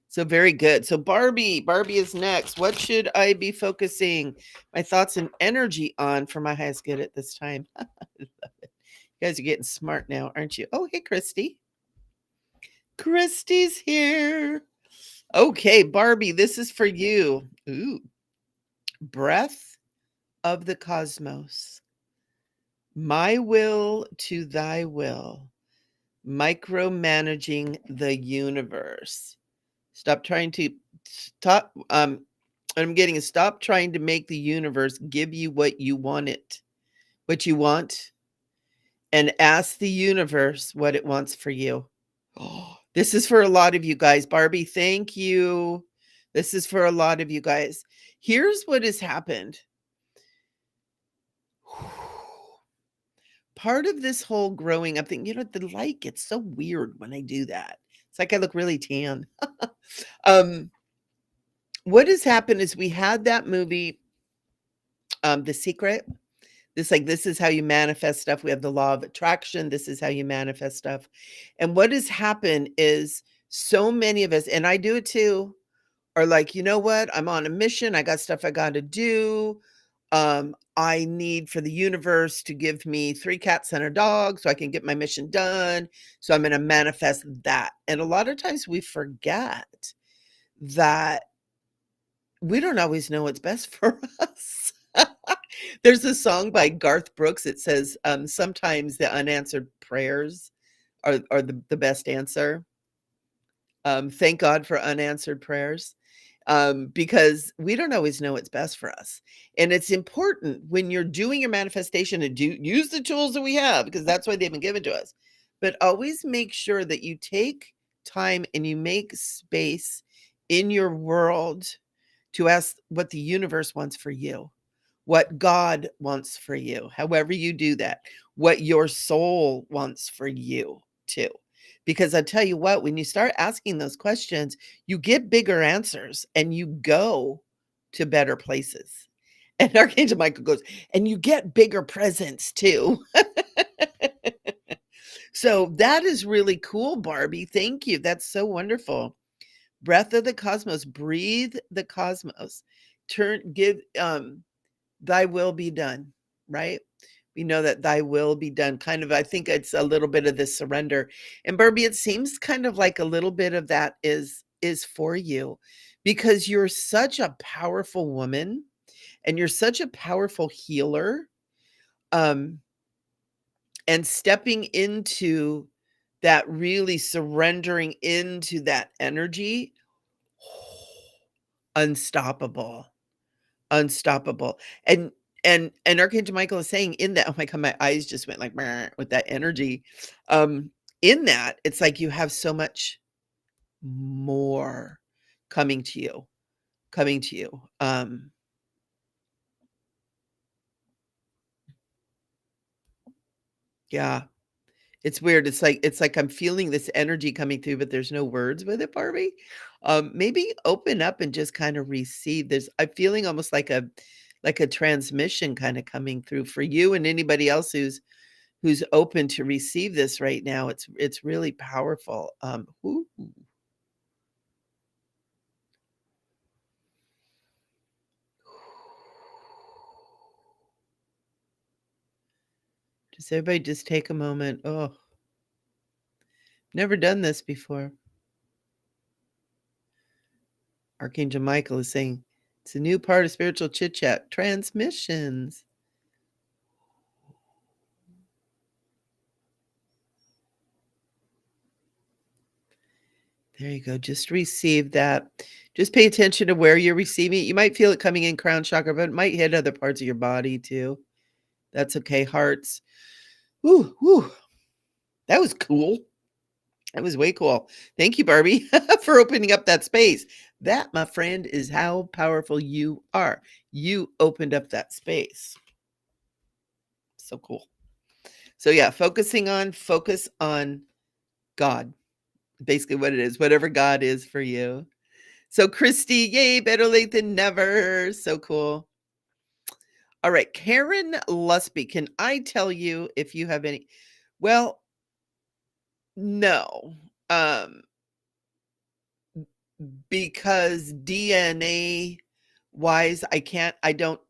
So very good. So Barbie is next. What should I be focusing my thoughts and energy on for my highest good at this time? I love it. You guys are getting smart now, aren't you? Oh, hey, Christy. Christy's here. Okay, Barbie, this is for you. Ooh. Breath of the cosmos. My will to thy will. Micromanaging the universe. Stop trying to stop. I'm getting a stop trying to make the universe give you what you want, and ask the universe what it wants for you. Oh, this is for a lot of you guys. Barbie, thank you. This is for a lot of you guys. Here's what has happened. Part of this whole growing up thing, the light gets so weird when I do that. It's like I look really tan. What has happened is we had that movie, The Secret. This is how you manifest stuff. We have the law of attraction. This is how you manifest stuff. And what has happened is so many of us, and I do it too, are like, you know what? I'm on a mission. I got stuff I got to do. I need for the universe to give me 3 cats and a dog so I can get my mission done. So I'm going to manifest that. And a lot of times we forget that we don't always know what's best for us. There's a song by Garth Brooks. It says, sometimes the unanswered prayers are the best answer. Thank God for unanswered prayers, because we don't always know what's best for us. And it's important when you're doing your manifestation to use the tools that we have, because that's why they've been given to us. But always make sure that you take time and you make space in your world to ask what the universe wants for you, what God wants for you, however you do that, what your soul wants for you too. Because I tell you what, when you start asking those questions, you get bigger answers and you go to better places. And Archangel Michael goes, and you get bigger presents too. So that is really cool, Barbie. Thank you. That's so wonderful. Breath of the cosmos, breathe the cosmos. Give thy will be done, right? We know that thy will be done. Kind of, I think it's a little bit of this surrender. And Barbie, it seems kind of like a little bit of that is for you, because you're such a powerful woman and you're such a powerful healer. And stepping into that, really surrendering into that energy, unstoppable. Unstoppable. And Archangel Michael is saying in that, oh my God, my eyes just went like with that energy. In that, it's like you have so much more coming to you, coming to you. Yeah, it's weird. It's like I'm feeling this energy coming through, but there's no words with it, Barbie. Maybe open up and just kind of receive. I'm feeling almost like a transmission kind of coming through for you and anybody else who's open to receive this right now. It's really powerful. Ooh. Just everybody just take a moment. Oh, never done this before. Archangel Michael is saying it's a new part of spiritual chit chat, transmissions. There you go. Just receive that. Just pay attention to where you're receiving it. You might feel it coming in crown chakra, but it might hit other parts of your body too. That's okay. Hearts. Woo, woo. That was cool. That was way cool. Thank you, Barbie, for opening up that space. That, my friend, is how powerful you are. You opened up that space. So cool. So yeah, focus on God. Basically what it is, whatever God is for you. So Christy, yay, better late than never. So cool. All right, Karen Lusby, can I tell you if you have any? Well, no. Because DNA wise, I don't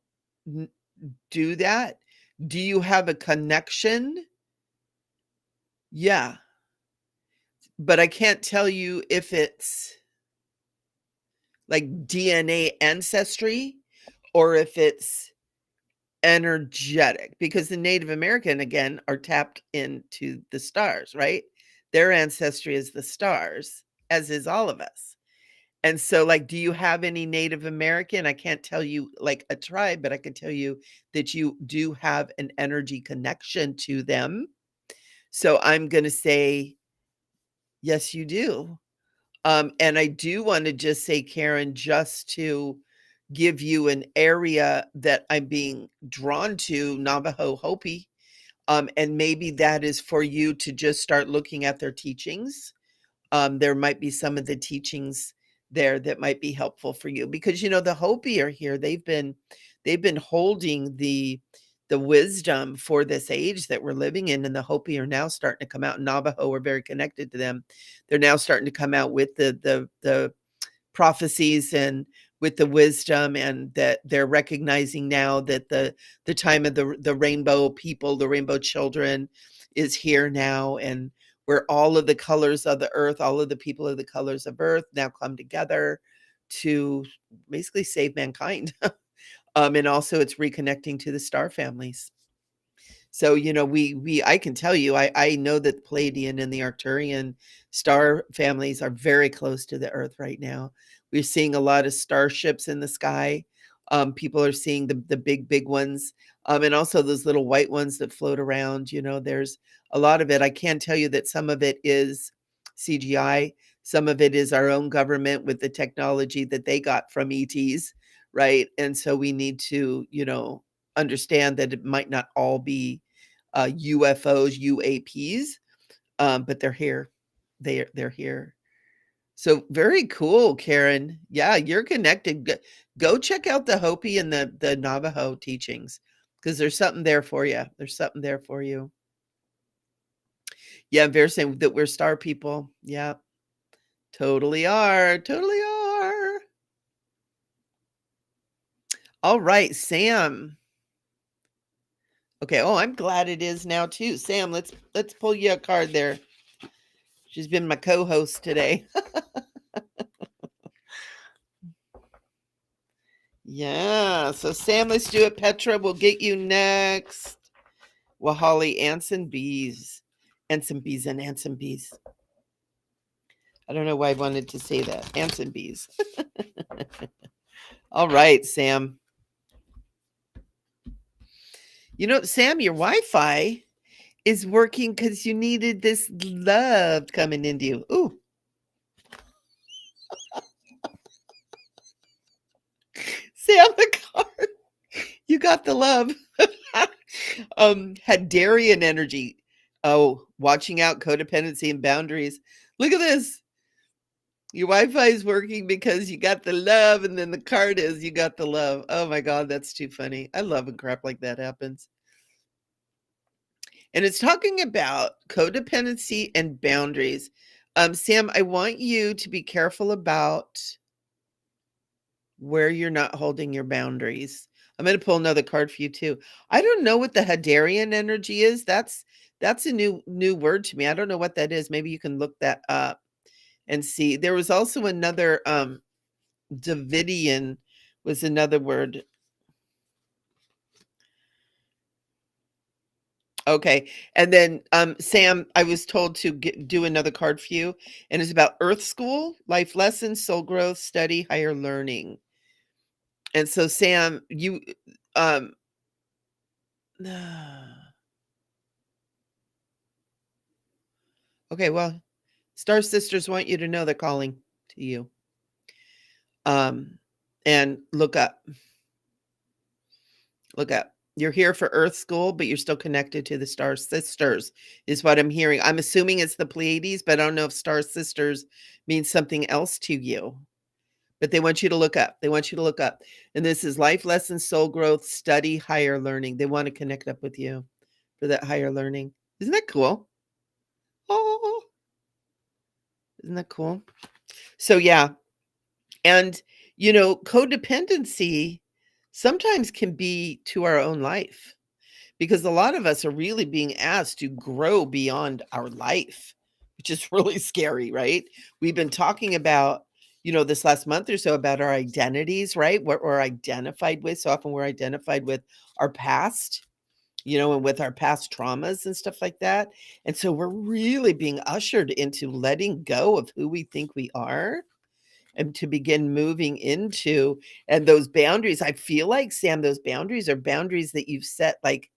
do that. Do you have a connection? Yeah. But I can't tell you if it's like DNA ancestry or if it's energetic, because the Native American, again, are tapped into the stars, right? Their ancestry is the stars, as is all of us. And so, like, do you have any Native American? I can't tell you like a tribe, but I can tell you that you do have an energy connection to them. So I'm going to say, yes, you do. And I do want to just say, Karen, just to give you an area that I'm being drawn to, Navajo Hopi. And maybe that is for you to just start looking at their teachings. There might be some of the teachings there that might be helpful for you, because the Hopi are here. They've been holding the wisdom for this age that we're living in, and the Hopi are now starting to come out. Navajo are very connected to them. They're now starting to come out with the prophecies and with the wisdom, and that they're recognizing now that the time of the rainbow people, the rainbow children, is here now, and where all of the colors of the earth, all of the people of the colors of earth now come together to basically save mankind. And also it's reconnecting to the star families. So, we I can tell you, I know that the Pleiadian and the Arcturian star families are very close to the Earth right now. We're seeing a lot of starships in the sky. People are seeing the big ones, and also those little white ones that float around. There's a lot of it. I can tell you that some of it is CGI. Some of it is our own government with the technology that they got from ETs, right? And so we need to, understand that it might not all be UFOs, UAPs, but they're here. They're here. So very cool, Karen. Yeah, you're connected. Go check out the Hopi and the Navajo teachings, because there's something there for you. There's something there for you. Yeah, they're saying that we're star people. Yeah, totally are. Totally are. All right, Sam. Okay. Oh, I'm glad it is now too. Sam, let's pull you a card there. She's been my co-host today. Yeah. So Sam, let's do it. Petra, we'll get you next. Well, Holly, ants and bees. Ants and bees and ants and bees. I don't know why I wanted to say that. Ants and bees. All right, Sam. Sam, your Wi-Fi is working because you needed this love coming into you. Ooh. Sam, the card. You got the love. Hadarian energy. Oh, watching out, codependency and boundaries. Look at this. Your Wi-Fi is working because you got the love, and then the card is you got the love. Oh my God, that's too funny. I love when crap like that happens. And it's talking about codependency and boundaries. Sam, I want you to be careful about where you're not holding your boundaries. I'm going to pull another card for you too. I don't know what the Hadarian energy is. That's a new word to me. I don't know what that is. Maybe you can look that up and see. There was also another Davidian was another word. Okay. And then Sam, I was told to do another card for you, and it's about Earth School, life lessons, soul growth, study, higher learning. And so Sam, you um okay, well, Star Sisters want you to know they're calling to you. And look up. Look up. You're here for Earth School, but you're still connected to the Star Sisters, is what I'm hearing. I'm assuming it's the Pleiades, but I don't know if Star Sisters means something else to you. But they want you to look up. They want you to look up. And this is life lessons, soul growth, study, higher learning. They want to connect up with you for that higher learning. Isn't that cool? Oh, isn't that cool? So, yeah. And, codependency sometimes can be to our own life, because a lot of us are really being asked to grow beyond our life, which is really scary, right? We've been talking about, this last month or so about our identities, right? What we're identified with. So often we're identified with our past, and with our past traumas and stuff like that. And so we're really being ushered into letting go of who we think we are, and to begin moving into, and those boundaries, I feel like, Sam, those boundaries are boundaries that you've set like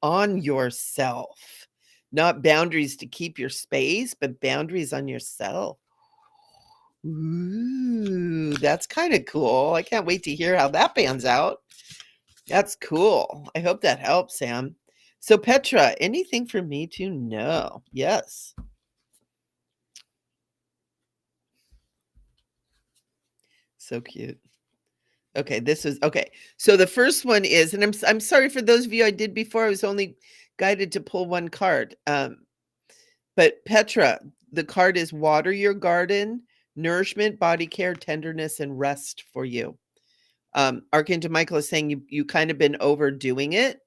on yourself, not boundaries to keep your space, but boundaries on yourself. Ooh, that's kind of cool. I can't wait to hear how that pans out. That's cool. I hope that helps, Sam. So, Petra, anything for me to know? Yes. So cute. Okay, this is okay. So the first one is, and I'm sorry for those of you I did before. I was only guided to pull one card. But Petra, the card is water your garden, nourishment, body care, tenderness, and rest for you. Archangel Michael is saying you kind of been overdoing it.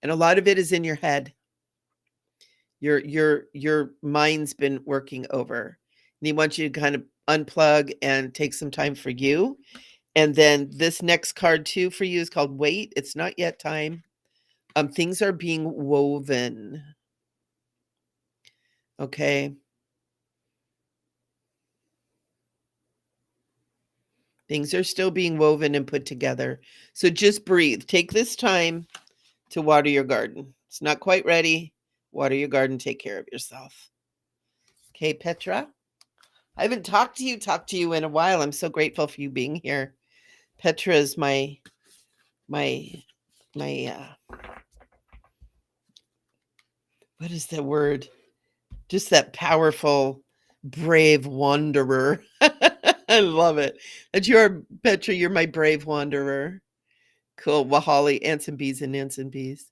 And a lot of it is in your head. Your mind's been working over. And he wants you to kind of unplug and take some time for you. And then this next card too for you is called Wait. It's not yet time. Things are being woven. Okay. Things are still being woven and put together. So just breathe. Take this time to water your garden. It's not quite ready. Water your garden. Take care of yourself. Okay, Petra? I haven't talked to you in a while. I'm so grateful for you being here. Petra is my what is that word? Just that powerful, brave wanderer. I love it. That you are, Petra, you're my brave wanderer. Cool. Wahali, ants and bees and ants and bees.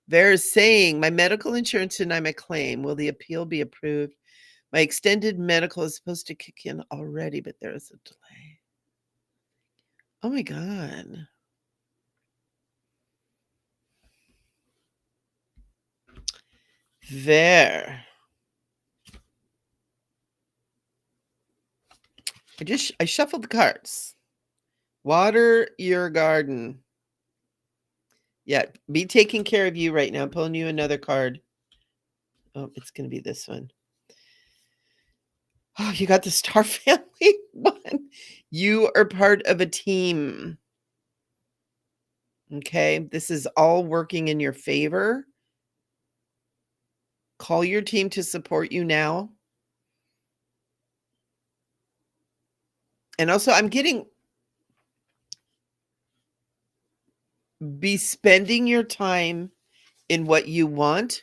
Vera's saying, my medical insurance denied my claim. Will the appeal be approved? My extended medical is supposed to kick in already, but there is a delay. Oh my God. There. I shuffled the cards. Water your garden. Yeah, be taking care of you right now. I'm pulling you another card. Oh, it's going to be this one. Oh, you got the Star Family one. You are part of a team. Okay, this is all working in your favor. Call your team to support you now. And also, I'm getting, be spending your time in what you want,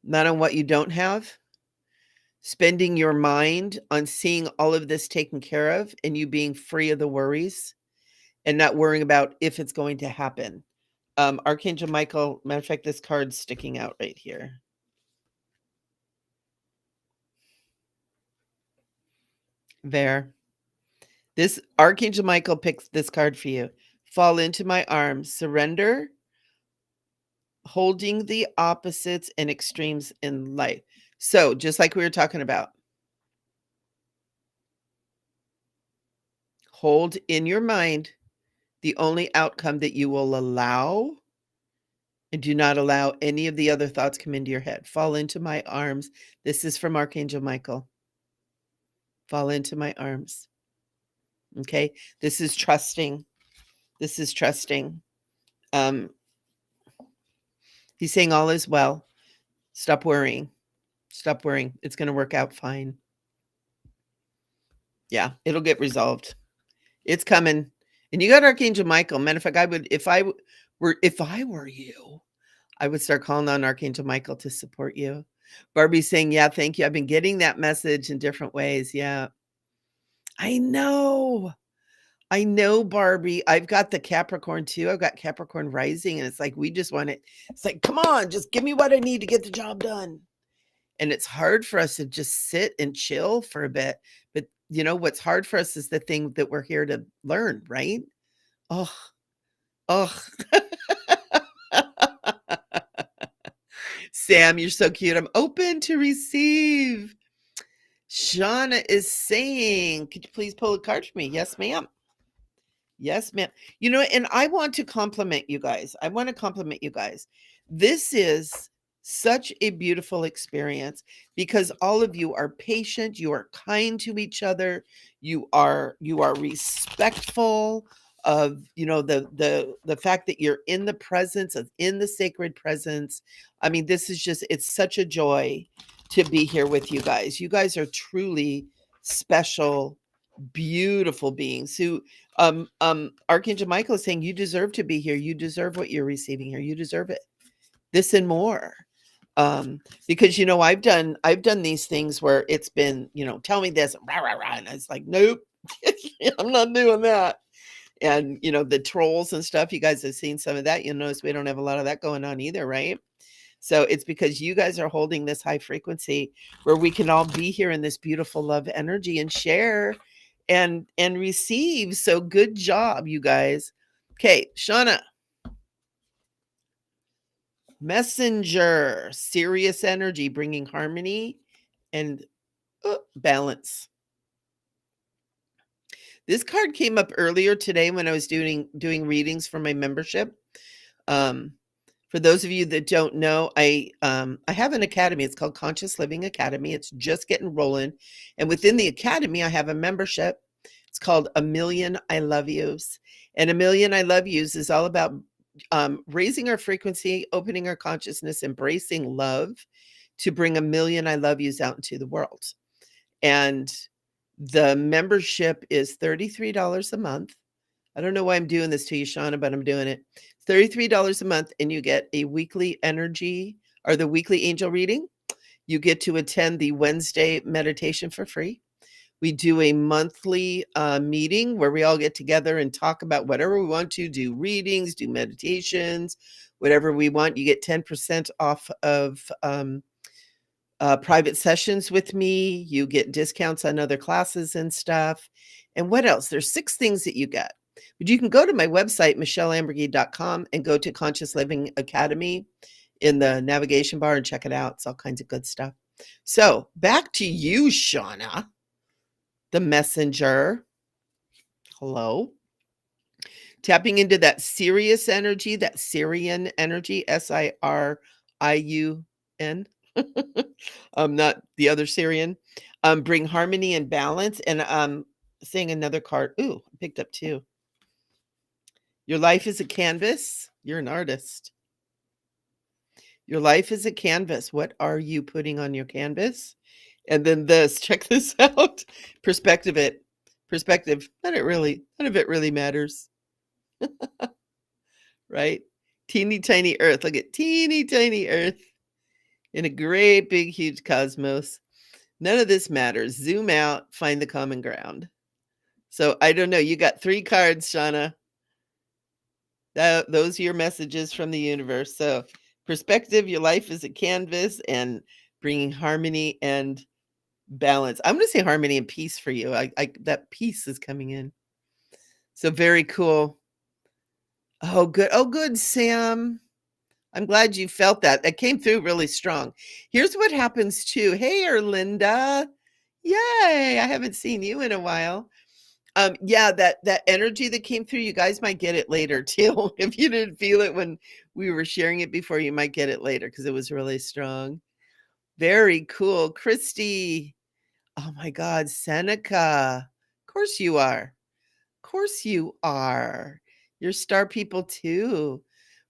not on what you don't have. Spending your mind on seeing all of this taken care of and you being free of the worries and not worrying about if it's going to happen. Archangel Michael, matter of fact, this card's sticking out right here. There. This Archangel Michael picks this card for you. Fall into my arms. Surrender. Holding the opposites and extremes in life. So, just like we were talking about, hold in your mind the only outcome that you will allow, and do not allow any of the other thoughts come into your head. Fall into my arms. This is from Archangel Michael. Fall into my arms. Okay? This is trusting. This is trusting. He's saying all is well. Stop worrying. Stop worrying. It's going to work out fine. Yeah, it'll get resolved. It's coming. And you got Archangel Michael. Matter of fact, I would, if I were you, I would start calling on Archangel Michael to support you. Barbie's saying, yeah, thank you. I've been getting that message in different ways. Yeah. I know, Barbie. I've got the Capricorn too. I've got Capricorn rising, and it's like, we just want it. It's like, come on, just give me what I need to get the job done. And it's hard for us to just sit and chill for a bit. But you know, what's hard for us is the thing that we're here to learn, right? Oh. Sam, you're so cute. I'm open to receive. Shauna is saying, could you please pull a card for me? Yes, ma'am. Yes, ma'am. You know, and I want to compliment you guys. This is such a beautiful experience because all of you are patient, you are kind to each other, you are respectful of, you know, the fact that you're in the presence of, in the sacred presence. I mean, this is just, it's such a joy to be here with you guys. You guys are truly special, beautiful beings who Archangel Michael is saying you deserve to be here. You deserve what you're receiving here. You deserve it. This and more. Because you know, I've done these things where it's been, you know, tell me this, rah, rah, rah, and it's like, nope, I'm not doing that. And you know, the trolls and stuff, you guys have seen some of that. You'll notice we don't have a lot of that going on either, right? So it's because you guys are holding this high frequency where we can all be here in this beautiful love energy and share and receive. So good job, you guys. Okay, Shauna. Messenger, serious energy, bringing harmony and balance. This card came up earlier today when I was doing readings for my membership. For those of you that don't know, I have an academy. It's called Conscious Living Academy. It's just getting rolling, and within the academy, I have a membership. It's called A Million I Love Yous, and A Million I Love Yous is all about raising our frequency, opening our consciousness, embracing love, to bring a million I love yous out into the world. And the membership is $33 a month. I don't know why I'm doing this to you, Shauna, but I'm doing it. $33 a month, and you get a weekly energy or the weekly angel reading. You get to attend the Wednesday meditation for free. We do a monthly meeting where we all get together and talk about whatever we want to do, readings, do meditations, whatever we want. You get 10% off of private sessions with me. You get discounts on other classes and stuff. And what else? There's 6 things that you get. But you can go to my website, micheleamburgey.com, and go to Conscious Living Academy in the navigation bar and check it out. It's all kinds of good stuff. So back to you, Shauna, the messenger. Hello. Tapping into that Sirius energy, that Syrian energy, Siriun. Not the other Syrian. Bring harmony and balance. And saying another card. Ooh, I picked up 2. Your life is a canvas. You're an artist. Your life is a canvas. What are you putting on your canvas? And then this, check this out. Perspective. None of it really matters. Right? Teeny tiny earth. Look at teeny tiny earth in a great big huge cosmos. None of this matters. Zoom out, find the common ground. So I don't know. You got 3 cards, Shauna. Those are your messages from the universe. So perspective, your life is a canvas, and bringing harmony and balance. I'm going to say harmony and peace for you. That peace is coming in. So very cool. Oh, good. Oh, good, Sam. I'm glad you felt that. That came through really strong. Here's what happens too. Hey, Erlinda. Yay. I haven't seen you in a while. Yeah, that energy that came through, you guys might get it later too. If you didn't feel it when we were sharing it before, you might get it later because it was really strong. Very cool. Christy. Oh my God, Seneca. Of course you are. Of course you are. You're star people too.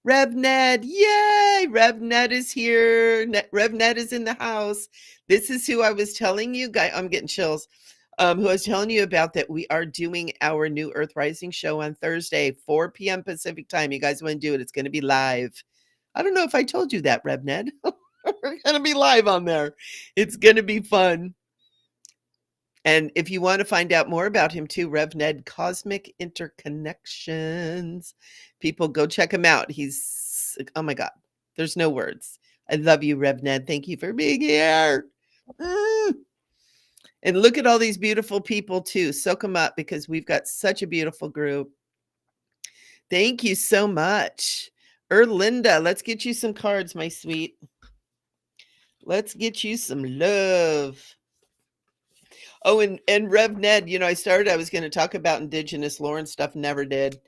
Rev Ned, yay! Rev Ned is here. Rev Ned is in the house. This is who I was telling you, guys. I'm getting chills. Who I was telling you about, that we are doing our new Earth Rising show on Thursday, 4 p.m. Pacific time. You guys want to do it? It's going to be live. I don't know if I told you that, Rev Ned. We're going to be live on there. It's going to be fun. And if you want to find out more about him too, Rev Ned Cosmic Interconnections. People, go check him out. He's, oh my God, there's no words. I love you, Rev Ned. Thank you for being here. And look at all these beautiful people too. Soak them up, because we've got such a beautiful group. Thank you so much. Erlinda, let's get you some cards, my sweet. Let's get you some love. Oh, and Rev Ned, I was going to talk about indigenous lore and stuff, never did.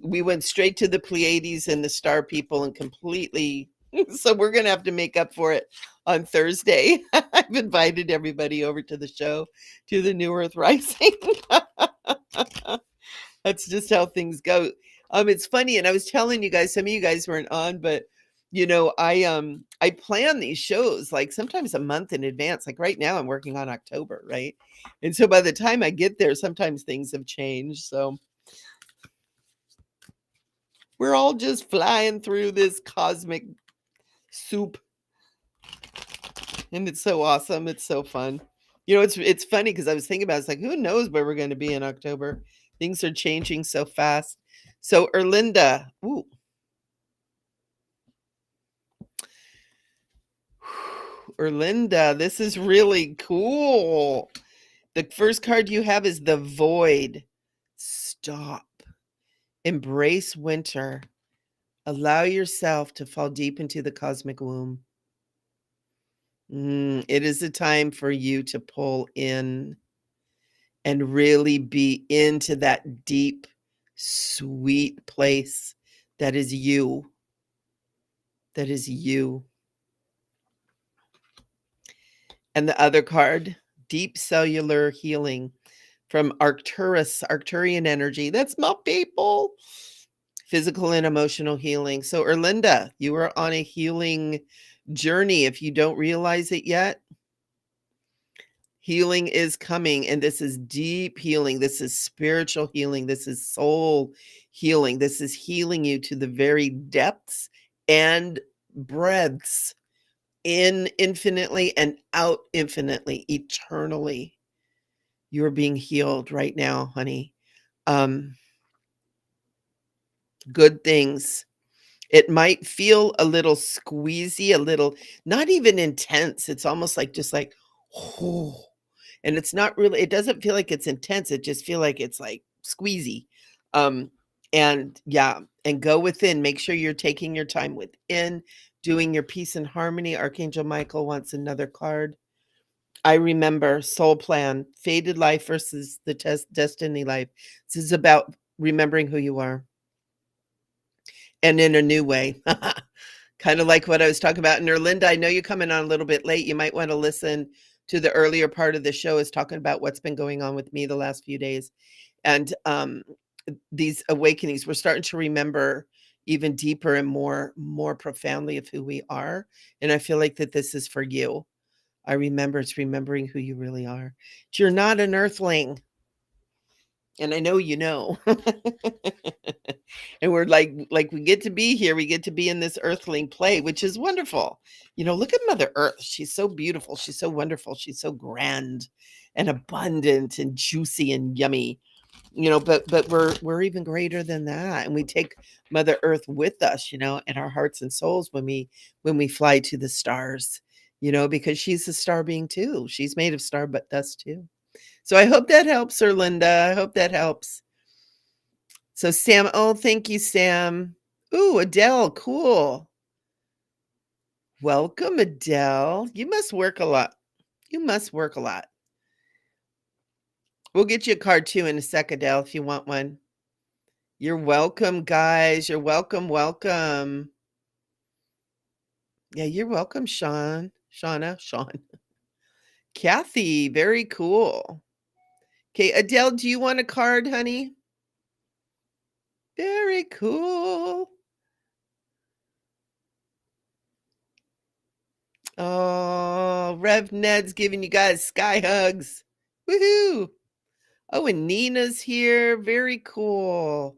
We went straight to the Pleiades and the star people and completely, so we're going to have to make up for it on Thursday. I've invited everybody over to the show, to the New Earth Rising. That's just how things go. It's funny, and I was telling you guys, some of you guys weren't on, but I plan these shows like sometimes a month in advance. Like right now I'm working on October, right? And so by the time I get there, sometimes things have changed. So we're all just flying through this cosmic soup. And it's so awesome. It's so fun. It's funny because I was thinking about it's like, who knows where we're going to be in October? Things are changing so fast. So Erlinda, ooh. Erlinda, this is really cool. The first card you have is the Void. Stop. Embrace winter. Allow yourself to fall deep into the cosmic womb. It is a time for you to pull in and really be into that deep, sweet place that is you. That is you. And the other card, Deep Cellular Healing from Arcturus, Arcturian energy. That's my people. Physical and emotional healing. So, Erlinda, you are on a healing journey. If you don't realize it yet, healing is coming, and this is deep healing. This is spiritual healing. This is soul healing. This is healing you to the very depths and breadths, in infinitely and out infinitely, eternally. You're being healed right now, honey. Good things. It might feel a little squeezy, a little, not even intense. It's almost like just like, oh, and it's not really, it doesn't feel like it's intense. It just feel like it's like squeezy. Um, and yeah, and go within. Make sure you're taking your time within, doing your peace and harmony. Archangel Michael wants another card. I remember soul plan, faded life versus the destiny life. This is about remembering who you are and in a new way. Kind of like what I was talking about. And Erlinda, I know you're coming on a little bit late. You might want to listen to the earlier part of the show is talking about what's been going on with me the last few days. And these awakenings, we're starting to remember even deeper and more profoundly of who we are. And I feel like that this is for you. I remember it's remembering who you really are. You're not an earthling. And I know you know. And we're like we get to be here. We get to be in this earthling play, which is wonderful. You know, look at Mother Earth. She's so beautiful. She's so wonderful. She's so grand and abundant and juicy and yummy. You know, but we're even greater than that. And we take Mother Earth with us, you know, in our hearts and souls when we fly to the stars, you know, because she's a star being too. She's made of star but dust too. So I hope that helps her, Linda. I hope that helps. So Sam, oh, thank you, Sam. Ooh, Adele, cool. Welcome, Adele. You must work a lot. You must work a lot. We'll get you a card too in a sec, Adele, if you want one. You're welcome, guys. You're welcome, welcome. Yeah, you're welcome, Sean. Sean. Kathy, very cool. Okay, Adele, do you want a card, honey? Very cool. Oh, Rev Ned's giving you guys sky hugs. Woohoo! Oh, and Nina's here. Very cool.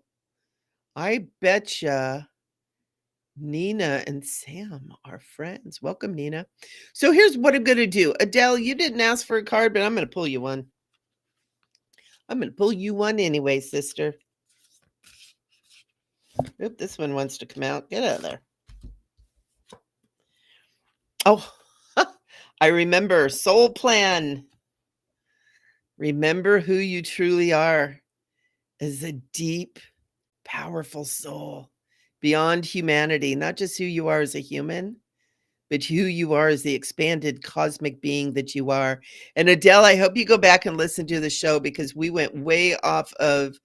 I betcha Nina and Sam are friends. Welcome, Nina. So here's what I'm going to do. Adele, you didn't ask for a card, but I'm going to pull you one. I'm going to pull you one anyway, sister. Oop, this one wants to come out. Get out of there. Oh, I remember. Soul plan. Remember who you truly are as a deep, powerful soul beyond humanity, not just who you are as a human, but who you are as the expanded cosmic being that you are. And Adele, I hope you go back and listen to the show because we went way off of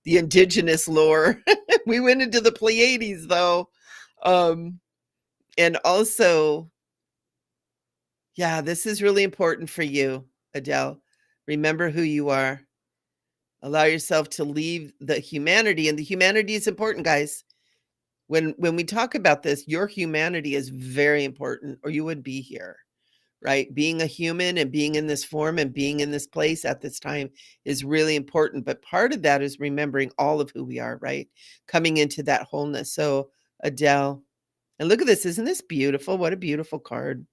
the indigenous lore. We went into the Pleiades though. And also, yeah, this is really important for you, Adele. Remember who you are. Allow yourself to leave the humanity, and the humanity is important, guys. When we talk about this, your humanity is very important, or you would be here, right? Being a human and being in this form and being in this place at this time is really important. But part of that is remembering all of who we are, right? Coming into that wholeness. So, Adele, and look at this. Isn't this beautiful? What a beautiful card.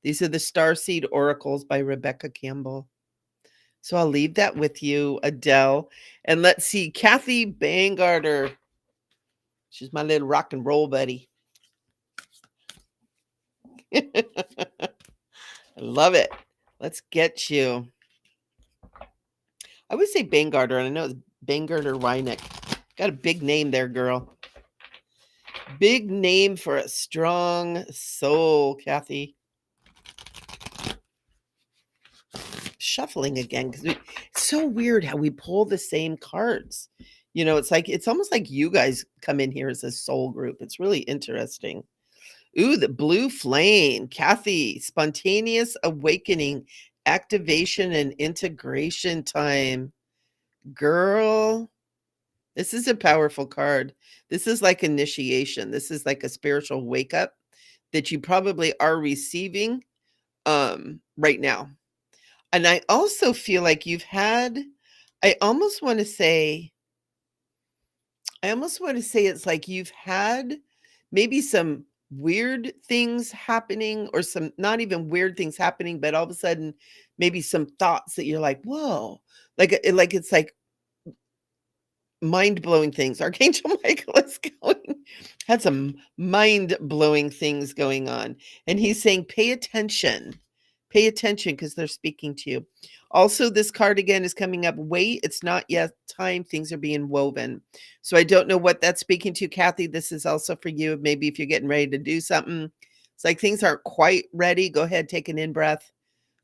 These are the Starseed Oracles by Rebecca Campbell. So I'll leave that with you, Adele. And let's see, Kathy Bangarter. She's my little rock and roll buddy. I love it. Let's get you. I would say Bangarter, and I know it's Bangarter Wynick. Got a big name there, girl. Big name for a strong soul, Kathy. Shuffling again, because it's so weird how we pull the same cards. It's almost like you guys come in here as a soul group. It's really interesting. Ooh, the blue flame, Kathy, spontaneous awakening, activation and integration time. Girl, this is a powerful card. This is like initiation. This is like a spiritual wake up that you probably are receiving right now. And I also feel like I almost want to say it's like you've had maybe some weird things happening, or some not even weird things happening, but all of a sudden maybe some thoughts that you're like, whoa, like it's like mind-blowing things. Archangel Michael is had some mind-blowing things going on. And he's saying, pay attention. Pay attention, because they're speaking to you. Also, this card again is coming up. Wait, it's not yet time. Things are being woven. So I don't know what that's speaking to, Kathy. This is also for you. Maybe if you're getting ready to do something, it's like things aren't quite ready. Go ahead, take an in-breath.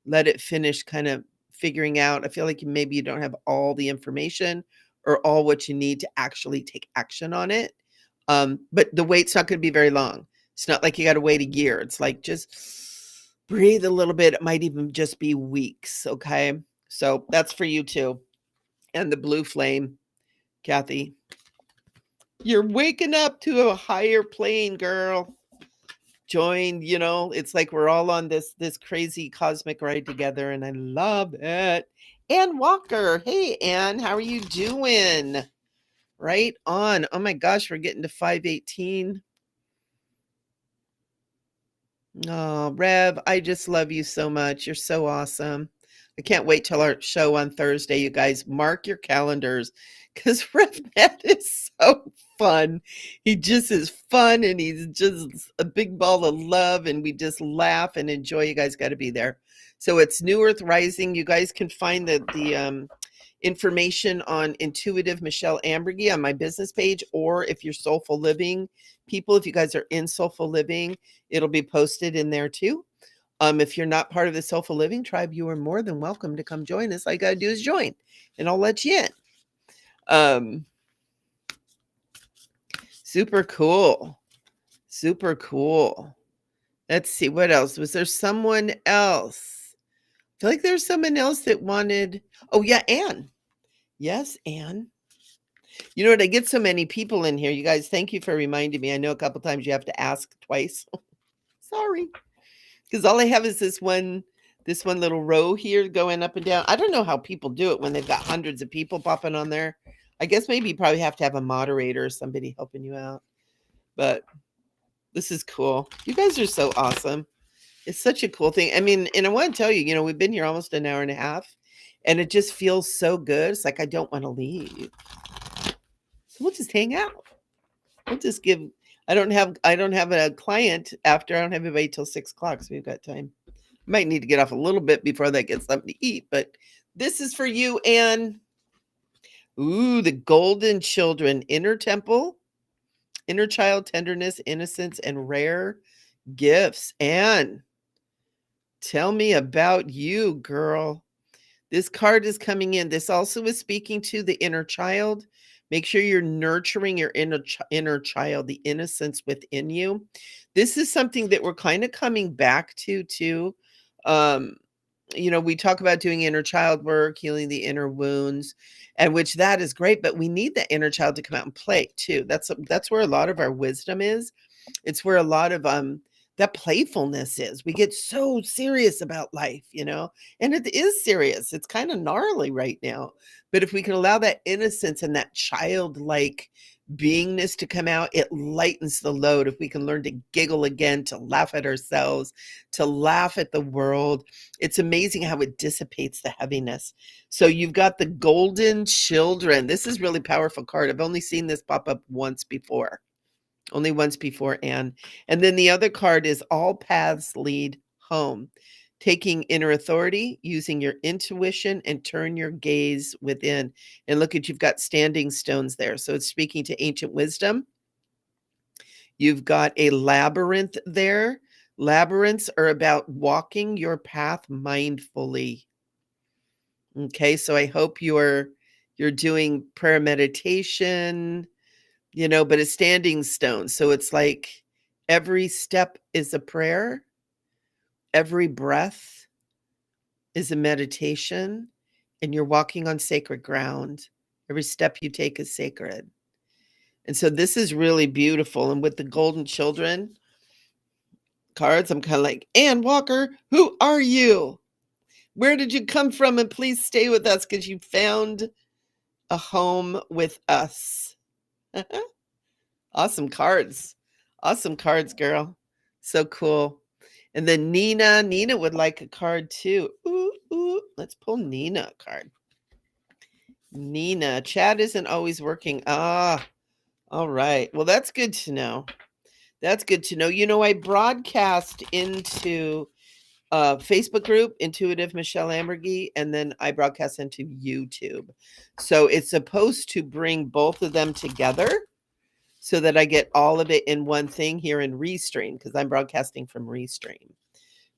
Let it finish kind of figuring out. I feel like maybe you don't have all the information or all what you need to actually take action on it. But the wait's not going to be very long. It's not like you got to wait a year. It's like just breathe a little bit. It might even just be weeks. Okay. So that's for you too. And the blue flame, Kathy, you're waking up to a higher plane, girl. Join, it's like we're all on this crazy cosmic ride together, and I love it. Ann Walker, hey Ann, how are you doing? Right on. Oh my gosh, we're getting to 518. Oh, Rev, I just love you so much. You're so awesome. I can't wait till our show on Thursday. You guys mark your calendars, because RevNet is so fun. He just is fun, and he's just a big ball of love, and we just laugh and enjoy. You guys got to be there. So it's New Earth Rising. You guys can find the information on Intuitive Michele Amburgey on my business page, or if you're Soulful Living people, if you guys are in Soulful Living, it'll be posted in there too. If you're not part of the Soulful Living tribe, you are more than welcome to come join us. All you got to do is join, and I'll let you in. Super cool. Super cool. Let's see, what else? Was there someone else? I feel like there's someone else that wanted. Oh, yeah, Anne. Yes, Anne. You know what? I get so many people in here. You guys, thank you for reminding me. I know a couple times you have to ask twice. Sorry. Because all I have is this one little row here going up and down. I don't know how people do it when they've got hundreds of people popping on there. I guess maybe you probably have to have a moderator or somebody helping you out. But this is cool. You guys are so awesome. It's such a cool thing. I mean, and I want to tell you, we've been here almost an hour and a half, and it just feels so good. It's like I don't want to leave. So we'll just hang out. We'll just give. I don't have a client after. I don't have anybody till 6:00, so we've got time. Might need to get off a little bit before that gets something to eat, but this is for you, Anne. Ooh, the golden children, inner temple, inner child tenderness, innocence, and rare gifts. Anne, tell me about you, girl. This card is coming in. This also is speaking to the inner child. Make sure you're nurturing your inner child, the innocence within you. This is something that we're kind of coming back to too. We talk about doing inner child work, healing the inner wounds, and which that is great, but we need the inner child to come out and play too. That's where a lot of our wisdom is. It's where a lot of that playfulness is. We get so serious about life, and it is serious. It's kind of gnarly right now. But if we can allow that innocence and that childlike beingness to come out, it lightens the load. If we can learn to giggle again, to laugh at ourselves, to laugh at the world, it's amazing how it dissipates the heaviness. So you've got the golden children. This is really powerful card. I've only seen this pop up once before. Only once before, Anne. And then the other card is all paths lead home. taking inner authority, using your intuition, and turn your gaze within. And look at, you've got standing stones there. So it's speaking to ancient wisdom. You've got a labyrinth there. Labyrinths are about walking your path mindfully. Okay, so I hope you're doing prayer meditation, but a standing stone. So it's like every step is a prayer, every breath is a meditation, and you're walking on sacred ground. Every step you take is sacred. And so this is really beautiful. And with the golden children cards, I'm kind of like, Ann Walker, who are you? Where did you come from? And please stay with us because you found a home with us. Awesome cards. Awesome cards, girl. So cool. And then Nina would like a card too. Ooh. Let's pull Nina a card. Nina, chat isn't always working. All right. Well, that's good to know. That's good to know. I broadcast into Facebook group, Intuitive Michele Amburgey, and then I broadcast into YouTube. So it's supposed to bring both of them together so that I get all of it in one thing here in Restream, because I'm broadcasting from Restream.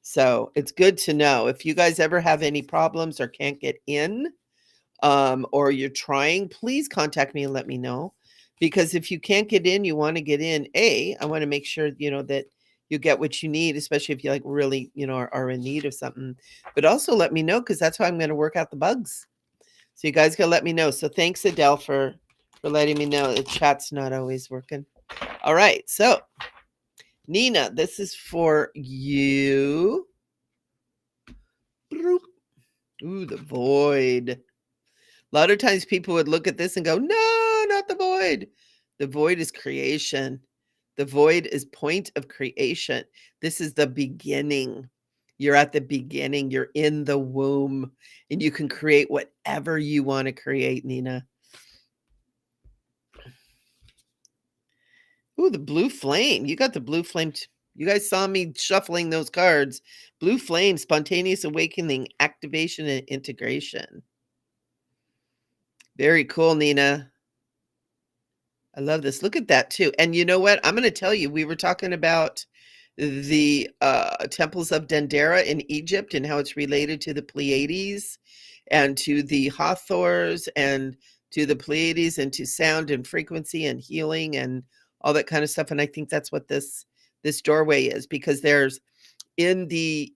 So it's good to know. If you guys ever have any problems or can't get in, or you're trying, please contact me and let me know. Because if you can't get in, you want to get in. I want to make sure, that you get what you need, especially if you really, are in need of something. But also let me know, because that's how I'm going to work out the bugs. So you guys got to let me know. So thanks, Adele, for letting me know. The chat's not always working. All right. So Nina, this is for you. Ooh, the void. A lot of times people would look at this and go, no, not the void. The void is creation. The void is point of creation. This is the beginning. You're at the beginning. You're in the womb, and you can create whatever you want to create, Nina. Ooh, the blue flame. You got the blue flame. You guys saw me shuffling those cards. Blue flame, spontaneous awakening, activation, and integration. Very cool, Nina. I love this. Look at that too. And you know what? I'm going to tell you, we were talking about the temples of Dendera in Egypt and how it's related to the Pleiades and to the Hathors and to the Pleiades and to sound and frequency and healing and all that kind of stuff. And I think that's what this doorway is, because there's in the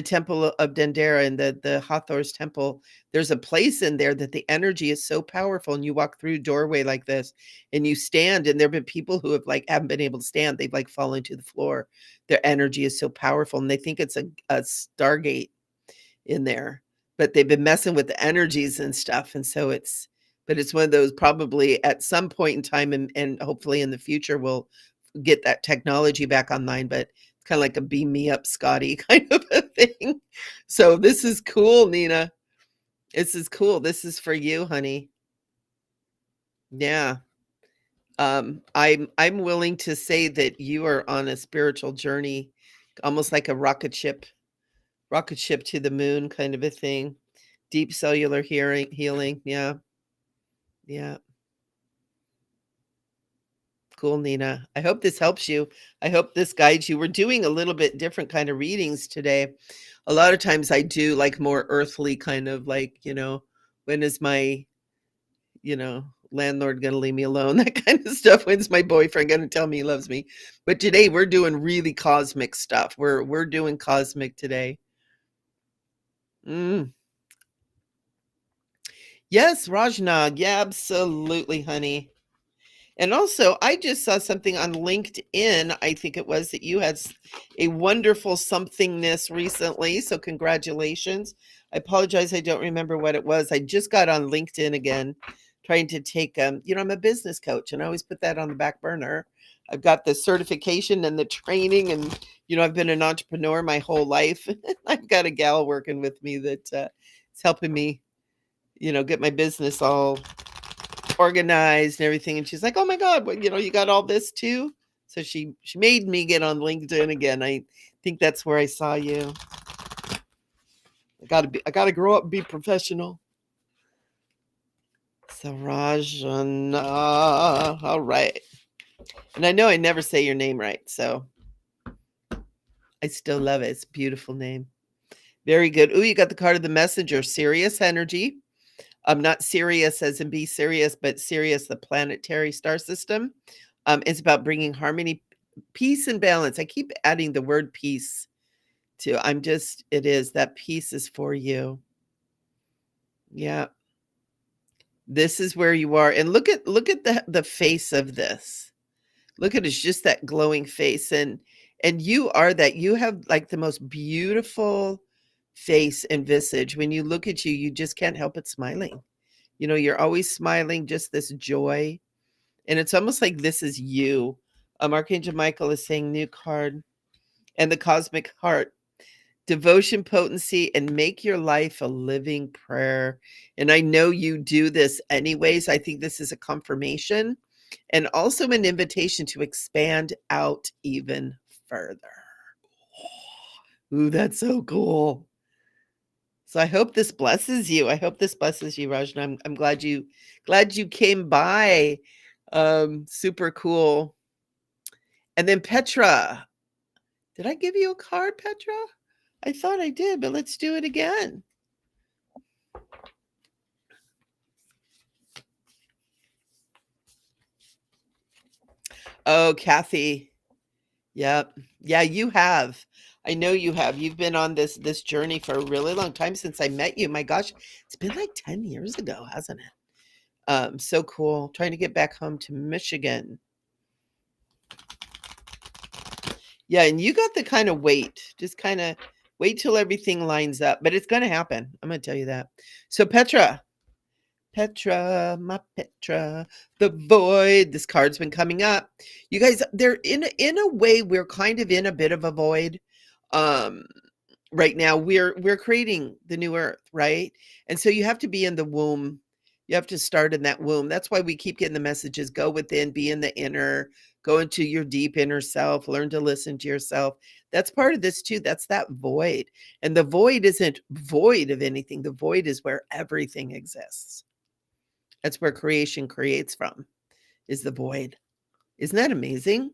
temple of Dendera, in the Hathor's temple, there's a place in there that the energy is so powerful, and you walk through a doorway like this and you stand, and there've been people who have haven't been able to stand. They've fallen to the floor. Their energy is so powerful, and they think it's a Stargate in there, but they've been messing with the energies and stuff. And so it's one of those, probably at some point in time, and hopefully in the future, we'll get that technology back online, but kind of like a beam me up, Scotty kind of a thing. So this is cool, Nina. This is cool. This is for you, honey. Yeah. I'm willing to say that you are on a spiritual journey, almost like a rocket ship to the moon kind of a thing. Deep cellular healing. Yeah. Yeah. Cool, Nina. I hope this helps you. I hope this guides you. We're doing a little bit different kind of readings today. A lot of times I do more earthly kind of when is my, landlord going to leave me alone? That kind of stuff. When's my boyfriend going to tell me he loves me? But today we're doing really cosmic stuff. We're doing cosmic today. Yes, Rajnag. Yeah, absolutely, honey. And also, I just saw something on LinkedIn. I think it was that you had a wonderful somethingness recently. So congratulations. I apologize. I don't remember what it was. I just got on LinkedIn again, trying to take, I'm a business coach, and I always put that on the back burner. I've got the certification and the training, and, I've been an entrepreneur my whole life. I've got a gal working with me that is helping me, get my business all organized and everything. And she's like, oh my God, you got all this too? So she made me get on LinkedIn again. I think that's where I saw you. I gotta grow up and be professional. So Rajana. All right. And I know I never say your name right, so I still love it. It's a beautiful name. Very good. Ooh, you got the card of the messenger, Sirius energy. Not Sirius as in be serious, but Sirius, the planetary star system. It's about bringing harmony, peace, and balance. I keep adding the word peace to. It is that peace is for you. Yeah. This is where you are. And look at the face of this. Look at it's just that glowing face. And you are that. You have like the most beautiful face and visage. When you look at you, you just can't help but smiling. You know, you're always smiling, just this joy. And it's almost like this is you. Archangel Michael is saying new card and the cosmic heart. Devotion, potency, and make your life a living prayer. And I know you do this anyways. I think this is a confirmation and also an invitation to expand out even further. Ooh, that's so cool. So I hope this blesses you. I hope this blesses you, Rajna. I'm glad you came by. Super cool. And then Petra. Did I give you a card, Petra? I thought I did, but let's do it again. Oh, Kathy. Yep. Yeah, you have. I know you have. You've been on this journey for a really long time since I met you. My gosh, it's been like 10 years ago, hasn't it? So cool. Trying to get back home to Michigan. Yeah, and you got the kind of wait. Just kind of wait till everything lines up, but it's going to happen. I'm going to tell you that. So Petra, my Petra, the void. This card's been coming up. You guys, they're in a way we're kind of in a bit of a void. Right now we're creating the new earth, right? And so you have to be in the womb. You have to start in that womb. That's why we keep getting the messages, go within, be in the inner, go into your deep inner self, learn to listen to yourself. That's part of this too. That's that void. And the void isn't void of anything. The void is where everything exists. That's where creation creates from, is the void. Isn't that amazing?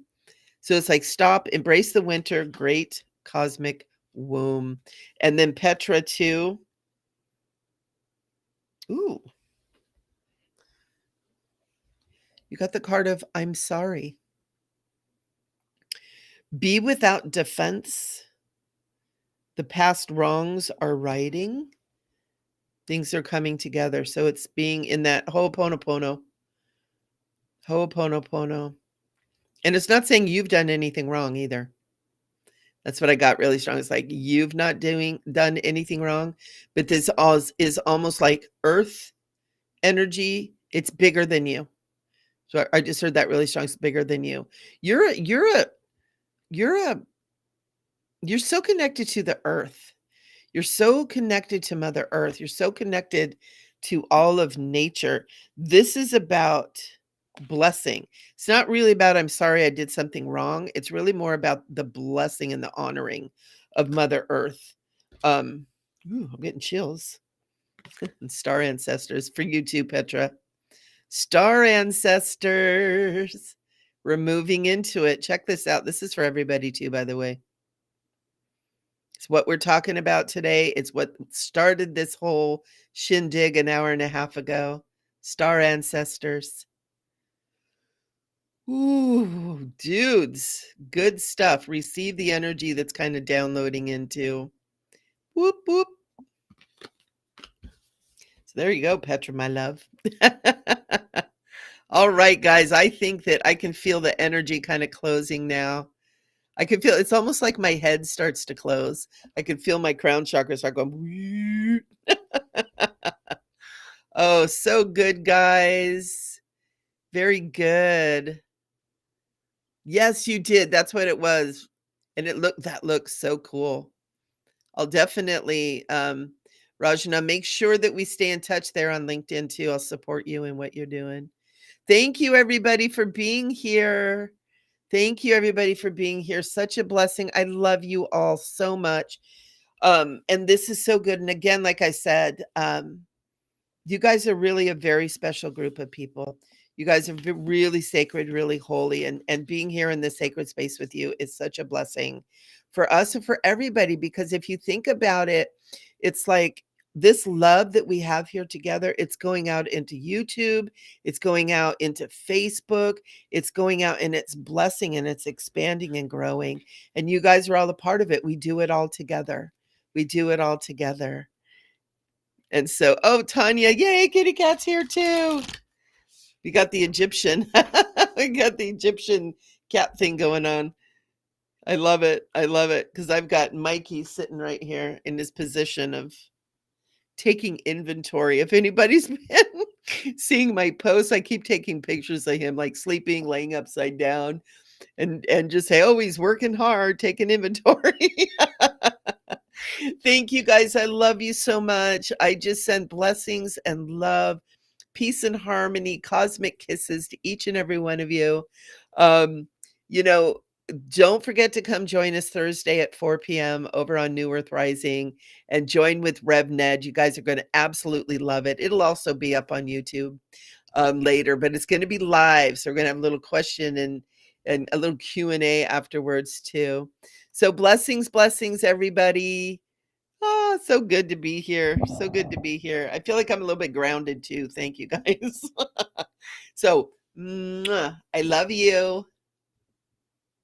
So it's like stop, embrace the winter, great cosmic womb. And then Petra too. Ooh. You got the card of I'm sorry. Be without defense. The past wrongs are righting. Things are coming together. So it's being in that Ho'oponopono. Ho'oponopono. And it's not saying you've done anything wrong either. That's what I got really strong. It's like you've not done anything wrong, but this is almost like earth energy. It's bigger than you. So I just heard that really strong. It's bigger than you. You're so connected to the earth. You're so connected to Mother Earth. You're so connected to all of nature. This is about blessing. It's not really about, I'm sorry I did something wrong. It's really more about the blessing and the honoring of Mother Earth. I'm getting chills. And star ancestors for you too, Petra. Star ancestors. We're moving into it. Check this out. This is for everybody too, by the way. It's what we're talking about today. It's what started this whole shindig an hour and a half ago. Star ancestors. Ooh, dudes. Good stuff. Receive the energy that's kind of downloading into. Whoop, whoop. So there you go, Petra, my love. All right, guys. I think that I can feel the energy kind of closing now. I can feel it's almost like my head starts to close. I can feel my crown chakra start going. Oh, so good, guys. Very good. Yes, you did. That's what it was. And that looks so cool. I'll definitely, Rajana, make sure that we stay in touch there on LinkedIn too. I'll support you in what you're doing. Thank you, everybody, for being here. Thank you, everybody, for being here. Such a blessing. I love you all so much. And this is so good. And again, like I said, you guys are really a very special group of people. You guys are really sacred, really holy, and being here in this sacred space with you is such a blessing for us and for everybody. Because if you think about it, it's like this love that we have here together, it's going out into YouTube, it's going out into Facebook, it's going out and it's blessing and it's expanding and growing. And you guys are all a part of it. We do it all together. We do it all together. And so, oh, Tanya, yay, kitty cat's here too. We got the Egyptian. We got the Egyptian cat thing going on. I love it. I love it because I've got Mikey sitting right here in his position of taking inventory. If anybody's been seeing my posts, I keep taking pictures of him like sleeping, laying upside down, and just say, "Oh, he's working hard, taking inventory." Thank you guys. I love you so much. I just send blessings and love, peace and harmony, cosmic kisses to each and every one of you. Um, you know, don't forget to come join us Thursday at 4 p.m. over on New Earth Rising and join with Rev Ned. You guys are going to absolutely love it. It'll also be up on YouTube later, but it's going to be live. So we're going to have a little question and a little Q&A afterwards too. So blessings, blessings, everybody. Oh, so good to be here. So good to be here. I feel like I'm a little bit grounded too. Thank you guys. So, I love you.